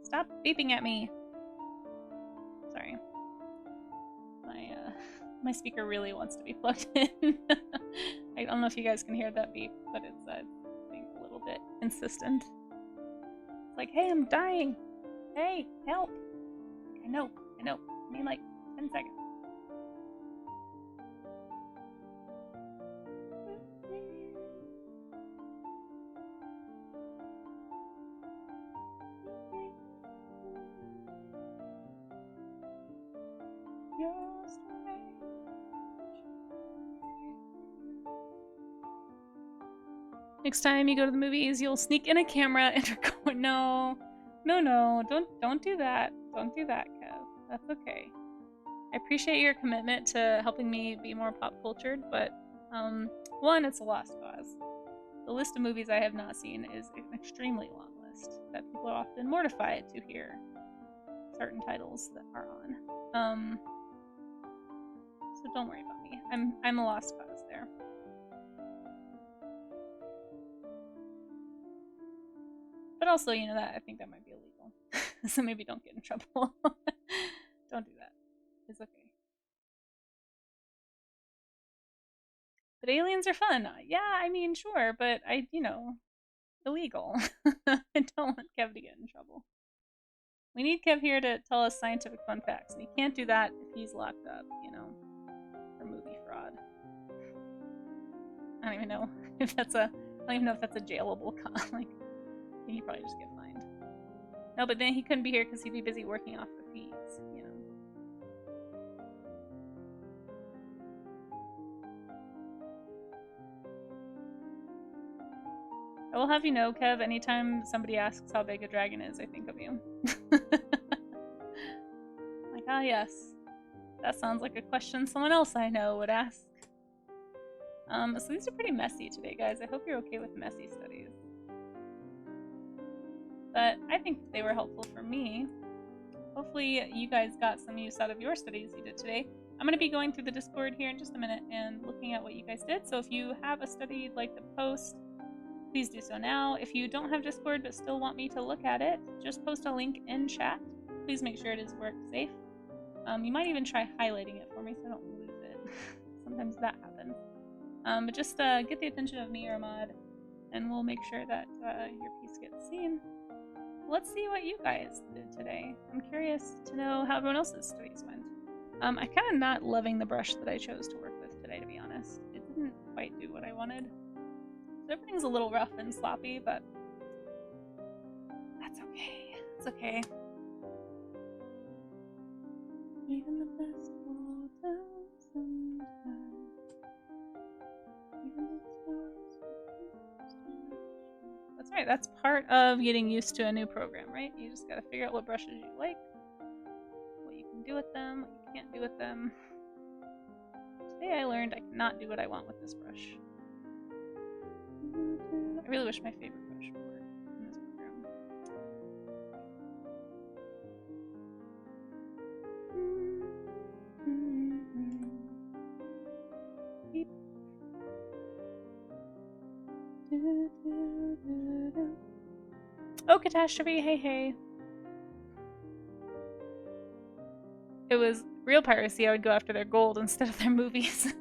Stop beeping at me. Sorry. My speaker really wants to be plugged in. I don't know if you guys can hear that beep, but it's being a little bit insistent. It's like, hey, I'm dying. Hey, help. I know. I need like 10 seconds. Next time you go to the movies, you'll sneak in a camera and record. No, don't do that. Don't do that, Kev. That's okay. I appreciate your commitment to helping me be more pop cultured, but one, it's a lost cause. The list of movies I have not seen is an extremely long list that people are often mortified to hear certain titles that are on. So don't worry about me. I'm a lost cause there. But also, you know, that I think that might be illegal. So maybe don't get in trouble. Don't do that. It's okay. But aliens are fun. Yeah, I mean, sure, but illegal. I don't want Kev to get in trouble. We need Kev here to tell us scientific fun facts, and he can't do that if he's locked up, for movie fraud. I don't even know if that's a jailable like, he'd probably just get fined. No, but then he couldn't be here because he'd be busy working off the fees, I will have you know, Kev, anytime somebody asks how big a dragon is, I think of you. Like, ah, yes. That sounds like a question someone else I know would ask. So these are pretty messy today, guys. I hope you're okay with messy studies. But I think they were helpful for me. Hopefully you guys got some use out of your studies you did today. I'm going to be going through the Discord here in just a minute and looking at what you guys did. So if you have a study you'd like to post, please do so now. If you don't have Discord but still want me to look at it, just post a link in chat. Please make sure it is work safe. You might even try highlighting it for me so I don't lose it. Sometimes that happens. But just get the attention of me or Ahmad, and we'll make sure that your piece gets seen. Let's see what you guys did today. I'm curious to know how everyone else's studies went. I'm kind of not loving the brush that I chose to work with today, to be honest. It didn't quite do what I wanted. So everything's a little rough and sloppy, but that's okay. It's okay. Even the best fall down sometimes. Even the stars. That's right, that's part of getting used to a new program, right? You just gotta figure out what brushes you like, what you can do with them, what you can't do with them. Today I learned I cannot do what I want with this brush. I really wish my favorite brush would work in this program. Beep. Oh, Catastrophe, hey. It was real piracy, I would go after their gold instead of their movies.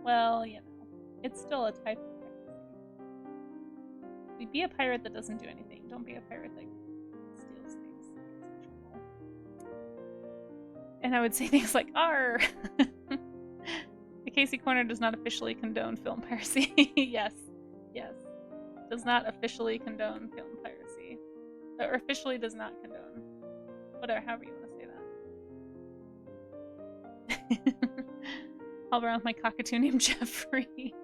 Well, it's still a type of piracy. Be a pirate that doesn't do anything. Don't be a pirate that steals things. And I would say things like, "Arr!" The Casey Corner does not officially condone film piracy. Yes. Does not officially condone film piracy. Or officially does not condone. Whatever, however you want to say that. I'll around with my cockatoo named Jeffrey.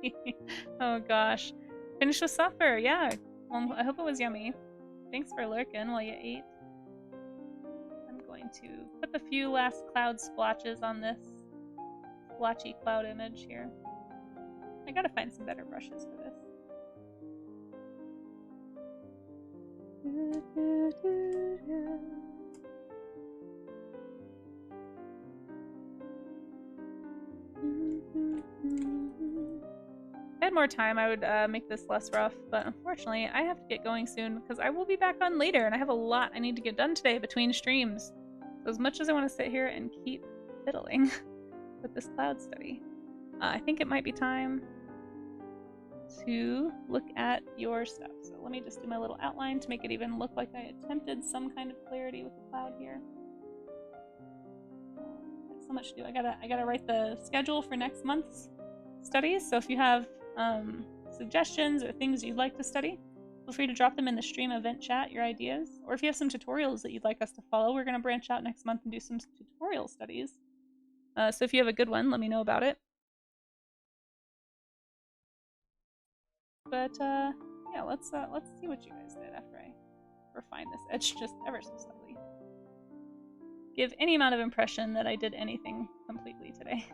Oh gosh. Finished with supper, yeah. Well, I hope it was yummy. Thanks for lurking while you ate. I'm going to put the few last cloud splotches on this splotchy cloud image here. I gotta find some better brushes for this. had more time, I would make this less rough, but unfortunately, I have to get going soon because I will be back on later, and I have a lot I need to get done today between streams. So as much as I want to sit here and keep fiddling with this cloud study, I think it might be time to look at your stuff. So let me just do my little outline to make it even look like I attempted some kind of clarity with the cloud here. Got so much to do. I gotta write the schedule for next month's studies. So if you have suggestions or things you'd like to study, feel free to drop them in the stream event chat, your ideas. Or if you have some tutorials that you'd like us to follow, we're going to branch out next month and do some tutorial studies. So if you have a good one, let me know about it. But yeah, let's see what you guys did after I refine this edge just ever so slightly. Give any amount of impression that I did anything completely today.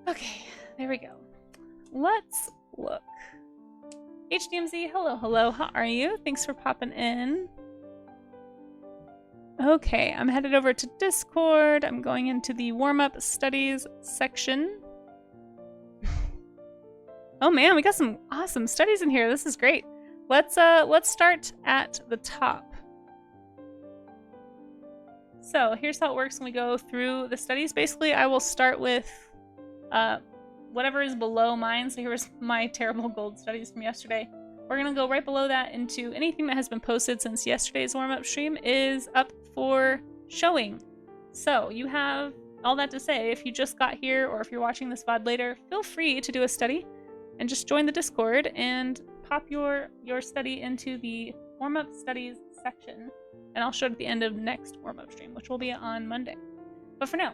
Okay, there we go. Let's look. HDMZ, hello, hello, how are you? Thanks for popping in. Okay, I'm headed over to Discord. I'm going into the warm-up studies section. Oh man, we got some awesome studies in here. This is great. Let's start at the top. So here's how it works when we go through the studies. Basically, I will start with whatever is below mine. So here's my terrible gold studies from yesterday. We're gonna go right below that into anything that has been posted since yesterday's warm-up stream is up for showing. So you have all that to say. If you just got here or if you're watching this VOD later, feel free to do a study and just join the Discord and pop your study into the warm-up studies section. And I'll show it at the end of next warm-up stream, which will be on Monday. But for now,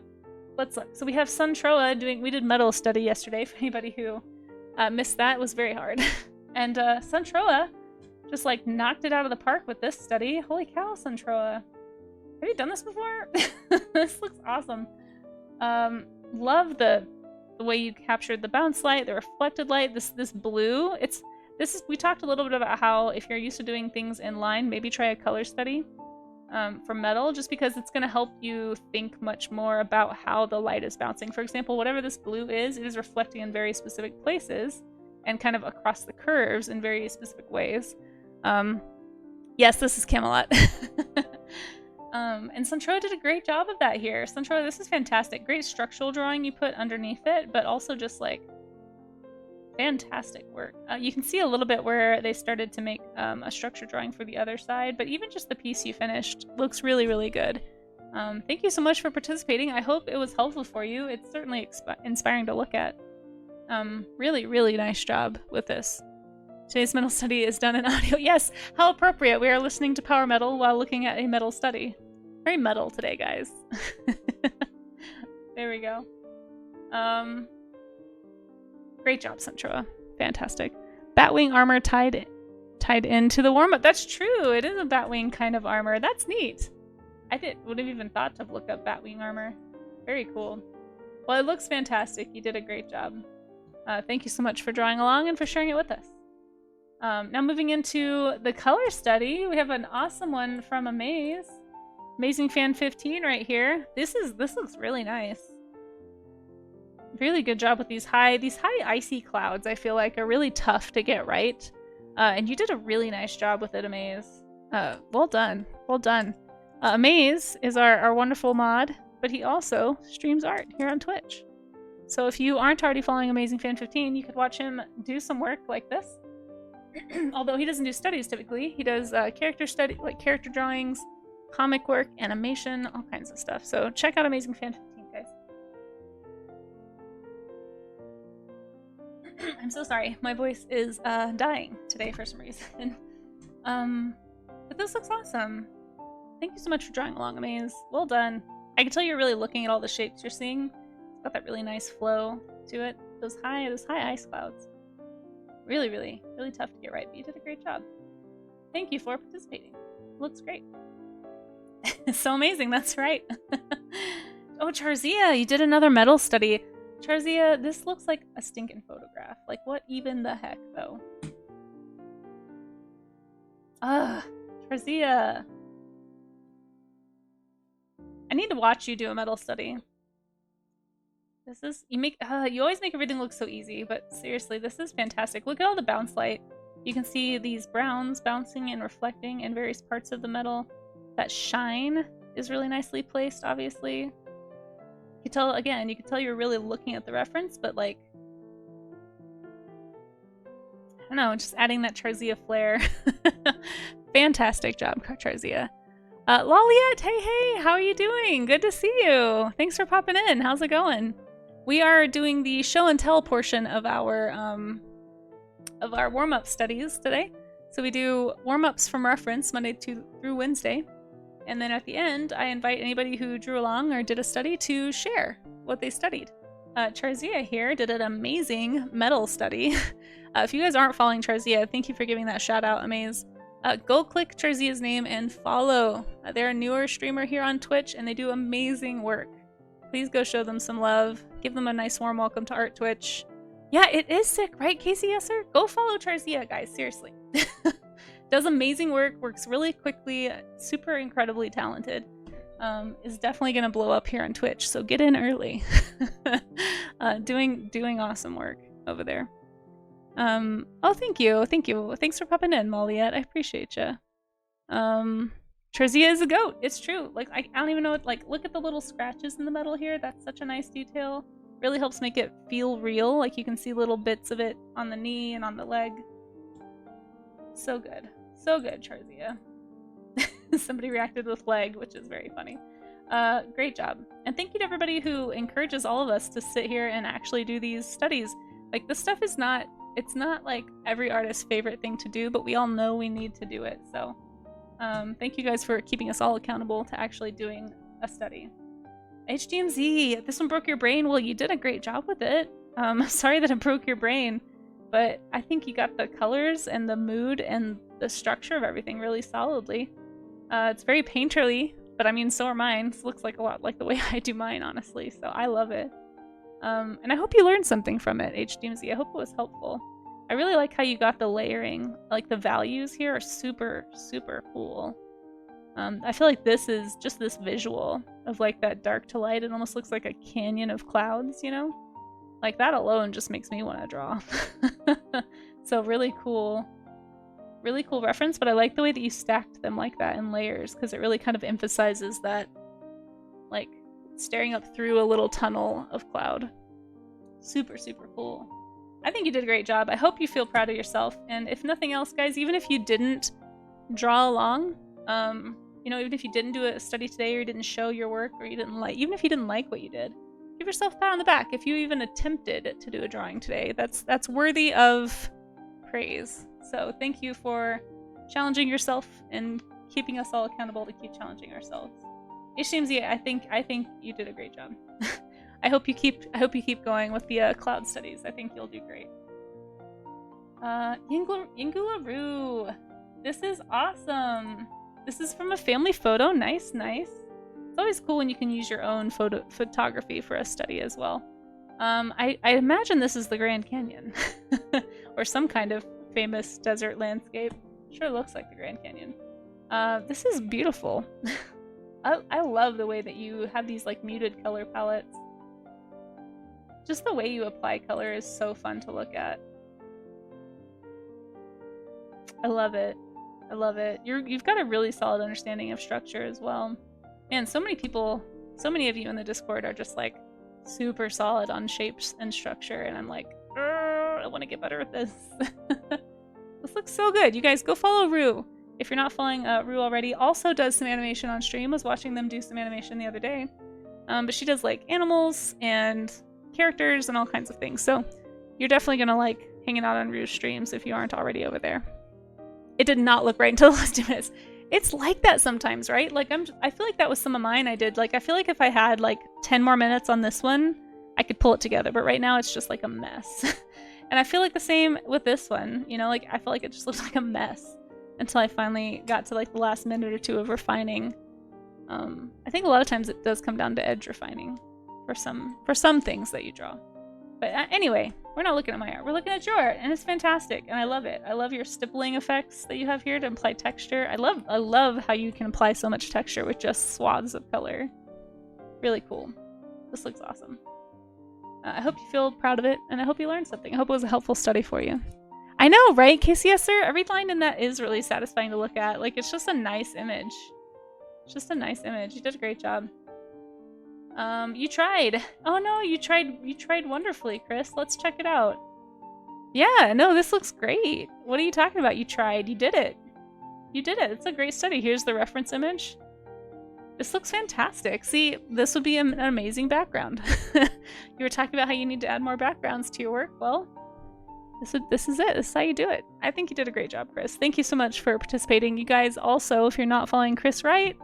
let's look. So we have Suntroa doing, we did metal study yesterday for anybody who missed that. It was very hard. And Suntroa just like knocked it out of the park with this study. Holy cow, Suntroa. Have you done this before? This looks awesome. Love the way you captured the bounce light, the reflected light, this blue. We talked a little bit about how if you're used to doing things in line, maybe try a color study for metal, just because it's going to help you think much more about how the light is bouncing. For example, whatever this blue is, it is reflecting in very specific places and kind of across the curves in very specific ways. Yes, this is Camelot. And Suntroa did a great job of that here. Suntroa, this is fantastic. Great structural drawing you put underneath it, but also just like fantastic work. You can see a little bit where they started to make a structure drawing for the other side, but even just the piece you finished looks really, really good. Thank you so much for participating. I hope it was helpful for you. It's certainly inspiring to look at. Really, really nice job with this. Today's metal study is done in audio. Yes, how appropriate. We are listening to power metal while looking at a metal study. Very metal today, guys. There we go. Great job, Suntroa. Fantastic. Batwing armor tied into the warm-up. That's true. It is a Batwing kind of armor. That's neat. I would have even thought to look up Batwing armor. Very cool. Well, it looks fantastic. You did a great job. Thank you so much for drawing along and for sharing it with us. Now moving into the color study, we have an awesome one from Amaze. Amazing Fan 15 right here. This looks really nice. Really good job with these high icy clouds. I feel like are really tough to get right. And you did a really nice job with it, Amaze. Well done. Well done. Amaze is our wonderful mod, but he also streams art here on Twitch. So if you aren't already following Amazing Fan 15, you could watch him do some work like this. Although he doesn't do studies typically, he does character character drawings, comic work, animation, all kinds of stuff. So check out Amazing Fan 15, guys. I'm so sorry, my voice is dying today for some reason. But this looks awesome. Thank you so much for drawing along, Amaze. Well done. I can tell you're really looking at all the shapes you're seeing. It's got that really nice flow to it. Those high ice clouds. Really, really, really tough to get right, but you did a great job. Thank you for participating. Looks great. So amazing, that's right. Oh, Charzia, you did another metal study. Charzia, this looks like a stinking photograph. Like, what even the heck, though? Ugh, Charzia. I need to watch you do a metal study. This is, you always make everything look so easy, but seriously, this is fantastic. Look at all the bounce light. You can see these browns bouncing and reflecting in various parts of the metal. That shine is really nicely placed, obviously. You can tell, again, you can tell you're really looking at the reference, but like, I don't know, just adding that Charzia flair. Fantastic job, Charzia. Loliet, hey, how are you doing? Good to see you. Thanks for popping in. How's it going? We are doing the show and tell portion of our warm-up studies today. So we do warm-ups from reference Monday through Wednesday. And then at the end, I invite anybody who drew along or did a study to share what they studied. Charzia here did an amazing metal study. If you guys aren't following Charzia, thank you for giving that shout out, Amaze. Go click Charzia's name and follow. They're a newer streamer here on Twitch and they do amazing work. Please go show them some love. Give them a nice warm welcome to Art Twitch. Yeah, it is sick, right, Casey Esser? Go follow Charzia, guys, seriously. Does amazing work, works really quickly, super incredibly talented. Is definitely gonna blow up here on Twitch, so get in early. Doing awesome work over there. Oh, thank you. Thanks for popping in, Molliet. I appreciate you. Charzia is a goat. It's true. Like, I don't even know what, like, look at the little scratches in the metal here. That's such a nice detail. Really helps make it feel real. Like, you can see little bits of it on the knee and on the leg. So good. So good, Charzia. Somebody reacted with leg, which is very funny. Great job. And thank you to everybody who encourages all of us to sit here and actually do these studies. Like, this stuff is not, it's not like every artist's favorite thing to do, but we all know we need to do it. So thank you guys for keeping us all accountable to actually doing a study. HDMZ, this one broke your brain. Well, you did a great job with it. Sorry that it broke your brain, but I think you got the colors and the mood and the structure of everything really solidly. It's very painterly, but I mean, so are mine. This looks like a lot like the way I do mine, honestly, so I love it. And I hope you learned something from it, HDMZ. I hope it was helpful. I really like how you got the layering. Like, the values here are super, super cool. I feel like this is just this visual of, like, that dark to light. It almost looks like a canyon of clouds, you know? Like, that alone just makes me want to draw. So really cool reference, but I like the way that you stacked them like that in layers, because it really kind of emphasizes that, like, staring up through a little tunnel of cloud. Super, super cool. I think you did a great job. I hope you feel proud of yourself, and if nothing else, guys, even if you didn't draw along, you know, even if you didn't do a study today, or you didn't show your work, or you didn't like, even if you didn't like what you did, give yourself a pat on the back. If you even attempted to do a drawing today, that's worthy of praise. So thank you for challenging yourself and keeping us all accountable to keep challenging ourselves. HMZ, I think you did a great job. I hope you keep going with the cloud studies. I think you'll do great. Yingularu, this is awesome. This is from a family photo. Nice. It's always cool when you can use your own photography for a study as well. I imagine this is the Grand Canyon or some kind of famous desert landscape. Sure looks like the Grand Canyon. This is beautiful. I love the way that you have these like muted color palettes. Just the way you apply color is so fun to look at. I love it. You've got a really solid understanding of structure as well. And so many people, so many of you in the Discord are just like super solid on shapes and structure, and I'm like, I want to get better at this. This looks so good. You guys go follow Rue. If you're not following Rue already, also does some animation on stream. Was watching them do some animation the other day. But she does like animals and characters and all kinds of things. So you're definitely gonna like hanging out on Rue's streams if you aren't already over there. It did not look right until the last 2 minutes. It's like that sometimes, right? Like I feel like that was some of mine I did. Like I feel like if I had like 10 more minutes on this one, I could pull it together. But right now it's just like a mess. And I feel like the same with this one. You know, like I feel like it just looks like a mess until I finally got to like the last minute or two of refining. I think a lot of times it does come down to edge refining for some things that you draw. But anyway, we're not looking at my art. We're looking at your art, and it's fantastic, and I love it. I love your stippling effects that you have here to apply texture. I love how you can apply so much texture with just swaths of color. Really cool. This looks awesome. I hope you feel proud of it, and I hope you learned something. I hope it was a helpful study for you. I know, right, KCSer? Every line in that is really satisfying to look at. Like, it's just a nice image. It's just a nice image. You did a great job. You tried. Oh no, you tried wonderfully, Chris. Let's check it out. Yeah, no, this looks great. What are you talking about? You tried. You did it. You did it. It's a great study. Here's the reference image. This looks fantastic. See, this would be an amazing background. You were talking about how you need to add more backgrounds to your work. Well, this is it. This is how you do it. I think you did a great job, Chris. Thank you so much for participating. You guys also, if you're not following Chris Wright,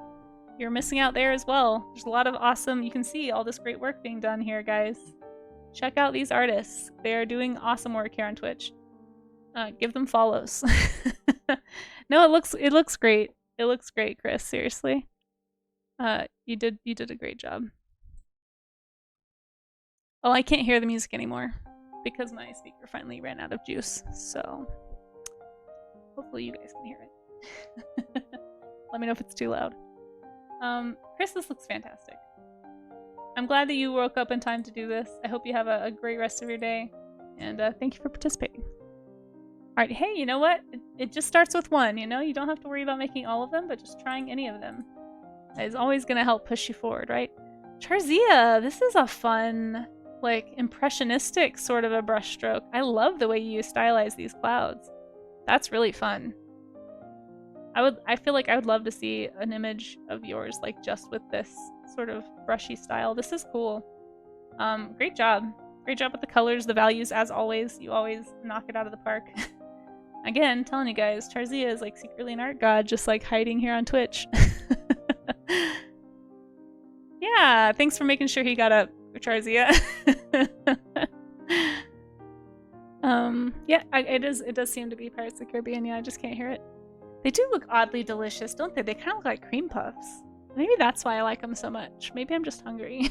you're missing out there as well. There's a lot of awesome, you can see all this great work being done here, guys. Check out these artists. They are doing awesome work here on Twitch. Give them follows. No, it looks great. It looks great, Chris. Seriously. You did a great job. Oh, I can't hear the music anymore because my speaker finally ran out of juice. So hopefully you guys can hear it. Let me know if it's too loud. Chris, this looks fantastic. I'm glad that you woke up in time to do this. I hope you have a great rest of your day, and thank you for participating. Alright, hey, you know what? It just starts with one, you know? You don't have to worry about making all of them, but just trying any of them is always going to help push you forward, right? Charzia, this is a fun, like, impressionistic sort of a brushstroke. I love the way you stylize these clouds. That's really fun. I feel like I would love to see an image of yours, like, just with this sort of brushy style. This is cool. Great job. Great job with the colors, the values, as always. You always knock it out of the park. Again, telling you guys, Charzia is like secretly an art god, just like hiding here on Twitch. Yeah, thanks for making sure he got up, Charzia. Yeah, it does seem to be Pirates of the Caribbean. Yeah, I just can't hear it. They do look oddly delicious, don't they? They kind of look like cream puffs. Maybe that's why I like them so much. Maybe I'm just hungry.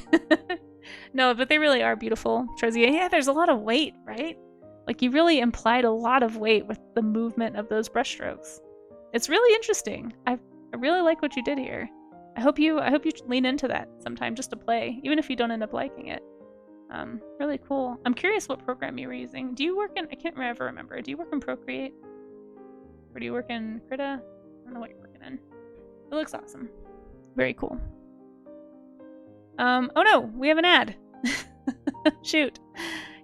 No, but they really are beautiful. Charzia, yeah, there's a lot of weight, right? Like, you really implied a lot of weight with the movement of those brushstrokes. It's really interesting. I really like what you did here. I hope you lean into that sometime just to play, even if you don't end up liking it. Really cool. I'm curious what program you were using. Do you work in, I can't ever remember. Do you work in Procreate? Or do you work in Krita? I don't know what you're working in. It looks awesome. Very cool. Oh no, we have an ad. Shoot.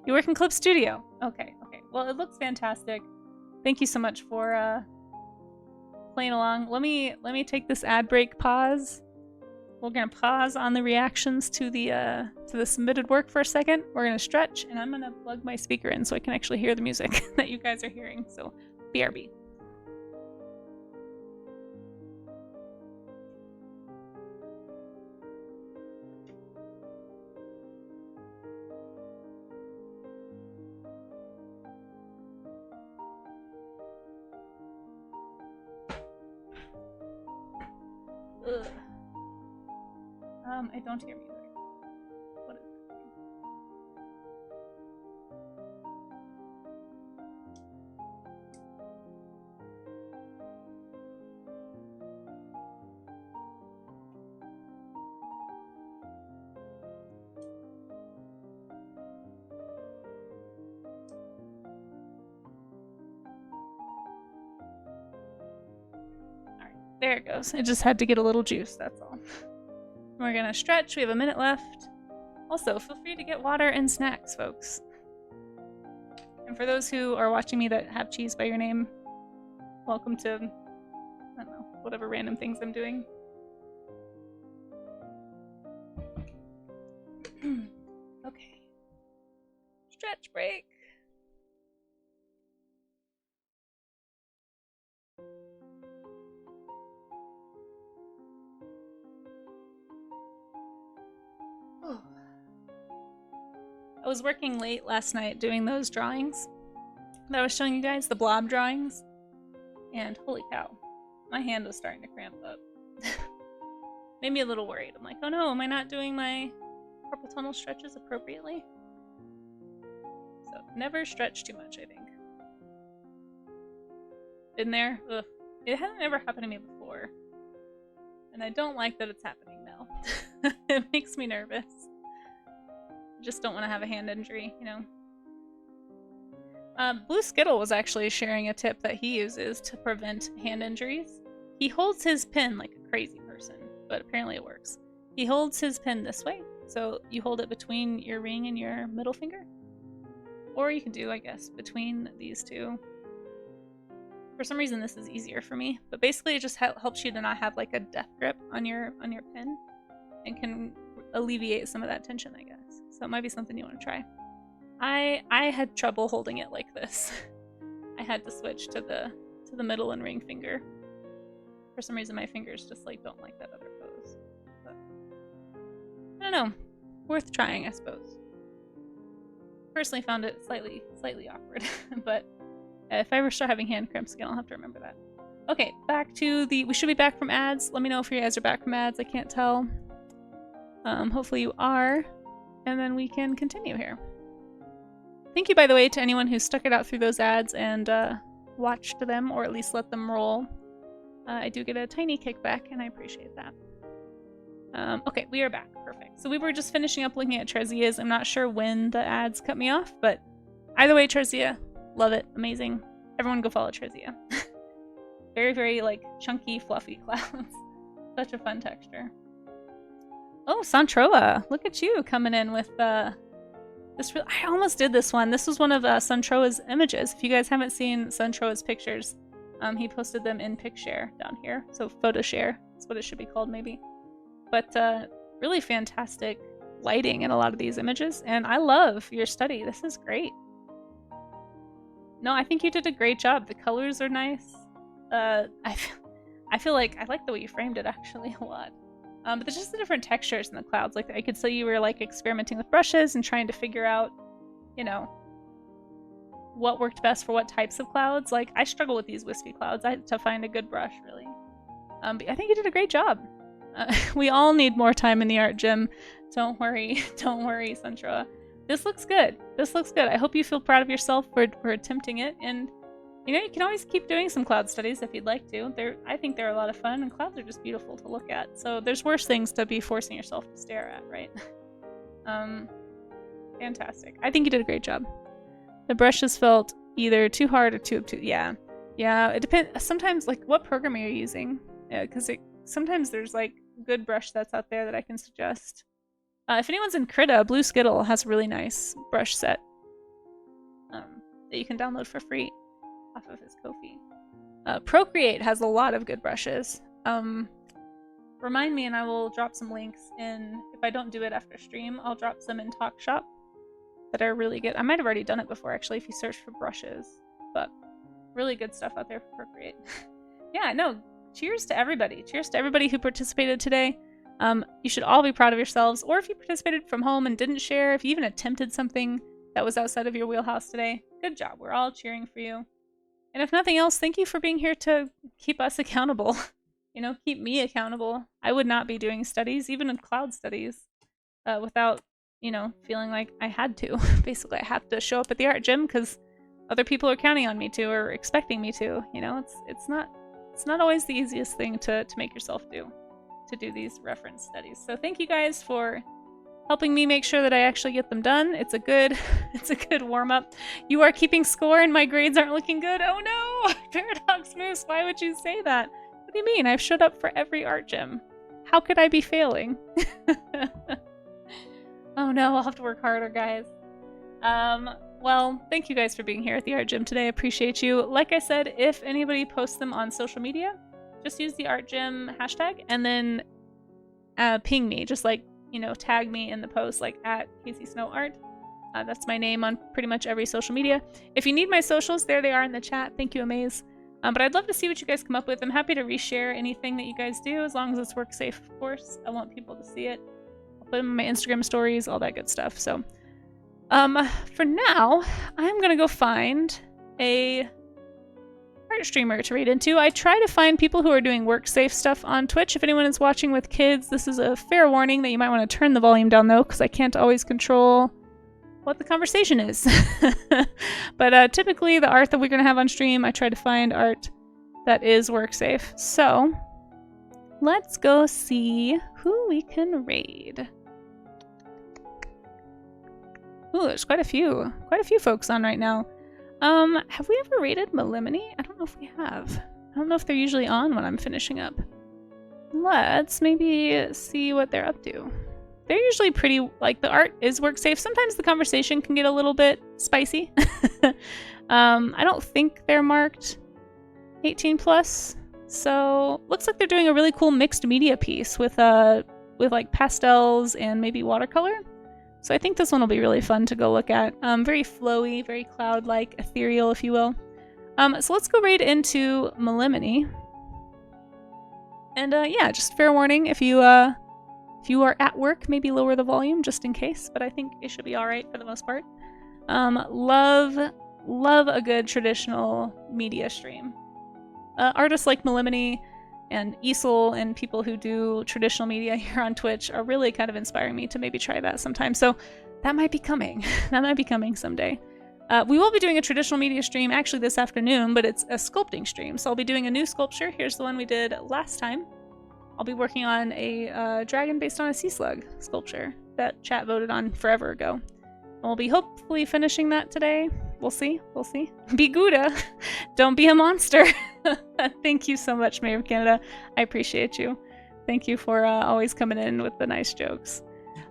You work in Clip Studio. Okay. Well, it looks fantastic. Thank you so much for playing along. Let me take this ad break pause. We're gonna pause on the reactions to the submitted work for a second. We're gonna stretch, and I'm gonna plug my speaker in so I can actually hear the music that you guys are hearing. So, BRB. Ugh. I don't hear music. What is it? Alright, there it goes. I just had to get a little juice, that's all. We're gonna stretch. We have a minute left. Also, feel free to get water and snacks, folks. And for those who are watching me that have cheese by your name, welcome to, I don't know, whatever random things I'm doing. Okay. Stretch break. I was working late last night doing those drawings that I was showing you guys, the blob drawings, and holy cow, my hand was starting to cramp up. Made me a little worried. I'm like, oh no, am I not doing my carpal tunnel stretches appropriately? So, never stretch too much, I think. Been there? Ugh. It hasn't ever happened to me before. And I don't like that it's happening now. It makes me nervous. just don't want to have a hand injury, you know. Blue Skittle was actually sharing a tip that he uses to prevent hand injuries. He holds his pen like a crazy person, but apparently it works. He holds his pen this way, so you hold it between your ring and your middle finger. Or you can do, I guess, between these two. For some reason this is easier for me, but basically it just helps you to not have like a death grip on your pen and can alleviate some of that tension, I guess. So it might be something you want to try. I had trouble holding it like this. I had to switch to the middle and ring finger. For some reason my fingers just like don't like that other pose. But I don't know. Worth trying, I suppose. Personally found it slightly awkward, but if I ever start having hand cramps again, I'll have to remember that. Okay, back to we should be back from ads. Let me know if you guys are back from ads. I can't tell. Hopefully you are, and then we can continue here. Thank you, by the way, to anyone who stuck it out through those ads and watched them, or at least let them roll. I do get a tiny kickback, and I appreciate that. Okay, we are back. Perfect. So we were just finishing up looking at Trezia's. I'm not sure when the ads cut me off, but either way, Trezia, love it. Amazing. Everyone go follow Trezia. Very, very, like, chunky, fluffy clouds. Such a fun texture. Oh, Santroa, look at you coming in with this. I almost did this one. This was one of Santroa's images. If you guys haven't seen Santroa's pictures, he posted them in PicShare down here. So photo share, that's what it should be called, maybe. But really fantastic lighting in a lot of these images, and I love your study. This is great. No, I think you did a great job. The colors are nice. I feel like I like the way you framed it actually a lot. But there's just the different textures in the clouds. Like I could see you were like experimenting with brushes and trying to figure out, you know, what worked best for what types of clouds. Like I struggle with these wispy clouds. I had to find a good brush really. But I think you did a great job. We all need more time in the art gym. Don't worry, don't worry, Santroa. This looks good. This looks good. I hope you feel proud of yourself for attempting it. And you know, you can always keep doing some cloud studies if you'd like to. I think they're a lot of fun, and clouds are just beautiful to look at. So there's worse things to be forcing yourself to stare at, right? Fantastic. I think you did a great job. The brushes felt either too hard or too obtuse. Yeah, it depends. Sometimes, like, what program are you using? Yeah, because sometimes there's like good brush sets out there that I can suggest. If anyone's in Krita, Blue Skittle has a really nice brush set that you can download for free off of his Ko-fi. Procreate has a lot of good brushes. Remind me and I will drop some links in. If I don't do it after stream, I'll drop some in Talk Shop that are really good. I might have already done it before actually if you search for brushes, but really good stuff out there for Procreate. Yeah, no, cheers to everybody. Cheers to everybody who participated today. You should all be proud of yourselves, or if you participated from home and didn't share, if you even attempted something that was outside of your wheelhouse today, good job. We're all cheering for you. And if nothing else, thank you for being here to keep us accountable. You know, keep me accountable. I would not be doing studies, even in cloud studies, without, you know, feeling like I had to. Basically, I have to show up at the art gym because other people are counting on me to or expecting me to. You know, it's not always the easiest thing to make yourself do these reference studies. So thank you guys for helping me make sure that I actually get them done. It's a good warm up. You are keeping score and my grades aren't looking good. Oh no, Paradox Moose, why would you say that? What do you mean? I've showed up for every art gym. How could I be failing? Oh no, I'll have to work harder, guys. Well, thank you guys for being here at the art gym today. I appreciate you. Like I said, if anybody posts them on social media, just use the art gym hashtag and then ping me. Just like, you know, tag me in the post, like at Casey Snow Art. That's my name on pretty much every social media. If you need my socials, there they are in the chat. Thank you, Amaze. But I'd love to see what you guys come up with. I'm happy to reshare anything that you guys do, as long as it's work safe, of course. I want people to see it. I'll put them in my Instagram stories, all that good stuff. So, for now, I'm gonna go find a art streamer to read into. I try to find people who are doing work safe stuff on Twitch. If anyone is watching with kids, this is a fair warning that you might want to turn the volume down though, because I can't always control what the conversation is. But typically the art that we're going to have on stream, I try to find art that is work safe. So let's go see who we can raid. Ooh, there's quite a few folks on right now. Have we ever rated Melimini? I don't know if we have. I don't know if they're usually on when I'm finishing up. Let's maybe see what they're up to. They're usually pretty, like, the art is work safe. Sometimes the conversation can get a little bit spicy. I don't think they're marked 18 plus. So looks like they're doing a really cool mixed media piece with like pastels and maybe watercolor. So I think this one will be really fun to go look at. Very flowy, very cloud-like, ethereal, if you will. So let's go right into Melimini. And yeah, just fair warning, if you are at work, maybe lower the volume just in case, but I think it should be all right for the most part. Love a good traditional media stream. Artists like Melimini and Easel and people who do traditional media here on Twitch are really kind of inspiring me to maybe try that sometime. So that might be coming. That might be coming someday. We will be doing a traditional media stream actually this afternoon, but it's a sculpting stream. So I'll be doing a new sculpture. Here's the one we did last time. I'll be working on a dragon based on a sea slug sculpture that chat voted on forever ago. And we'll be hopefully finishing that today. We'll see. We'll see. Be Gouda. Don't be a monster. Thank you so much, Mayor of Canada. I appreciate you. Thank you for always coming in with the nice jokes.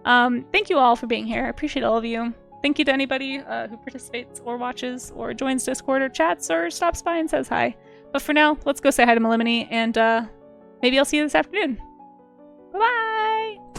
Thank you all for being here. I appreciate all of you. Thank you to anybody who participates or watches or joins Discord or chats or stops by and says hi. But for now, let's go say hi to Melimini and maybe I'll see you this afternoon. Bye-bye!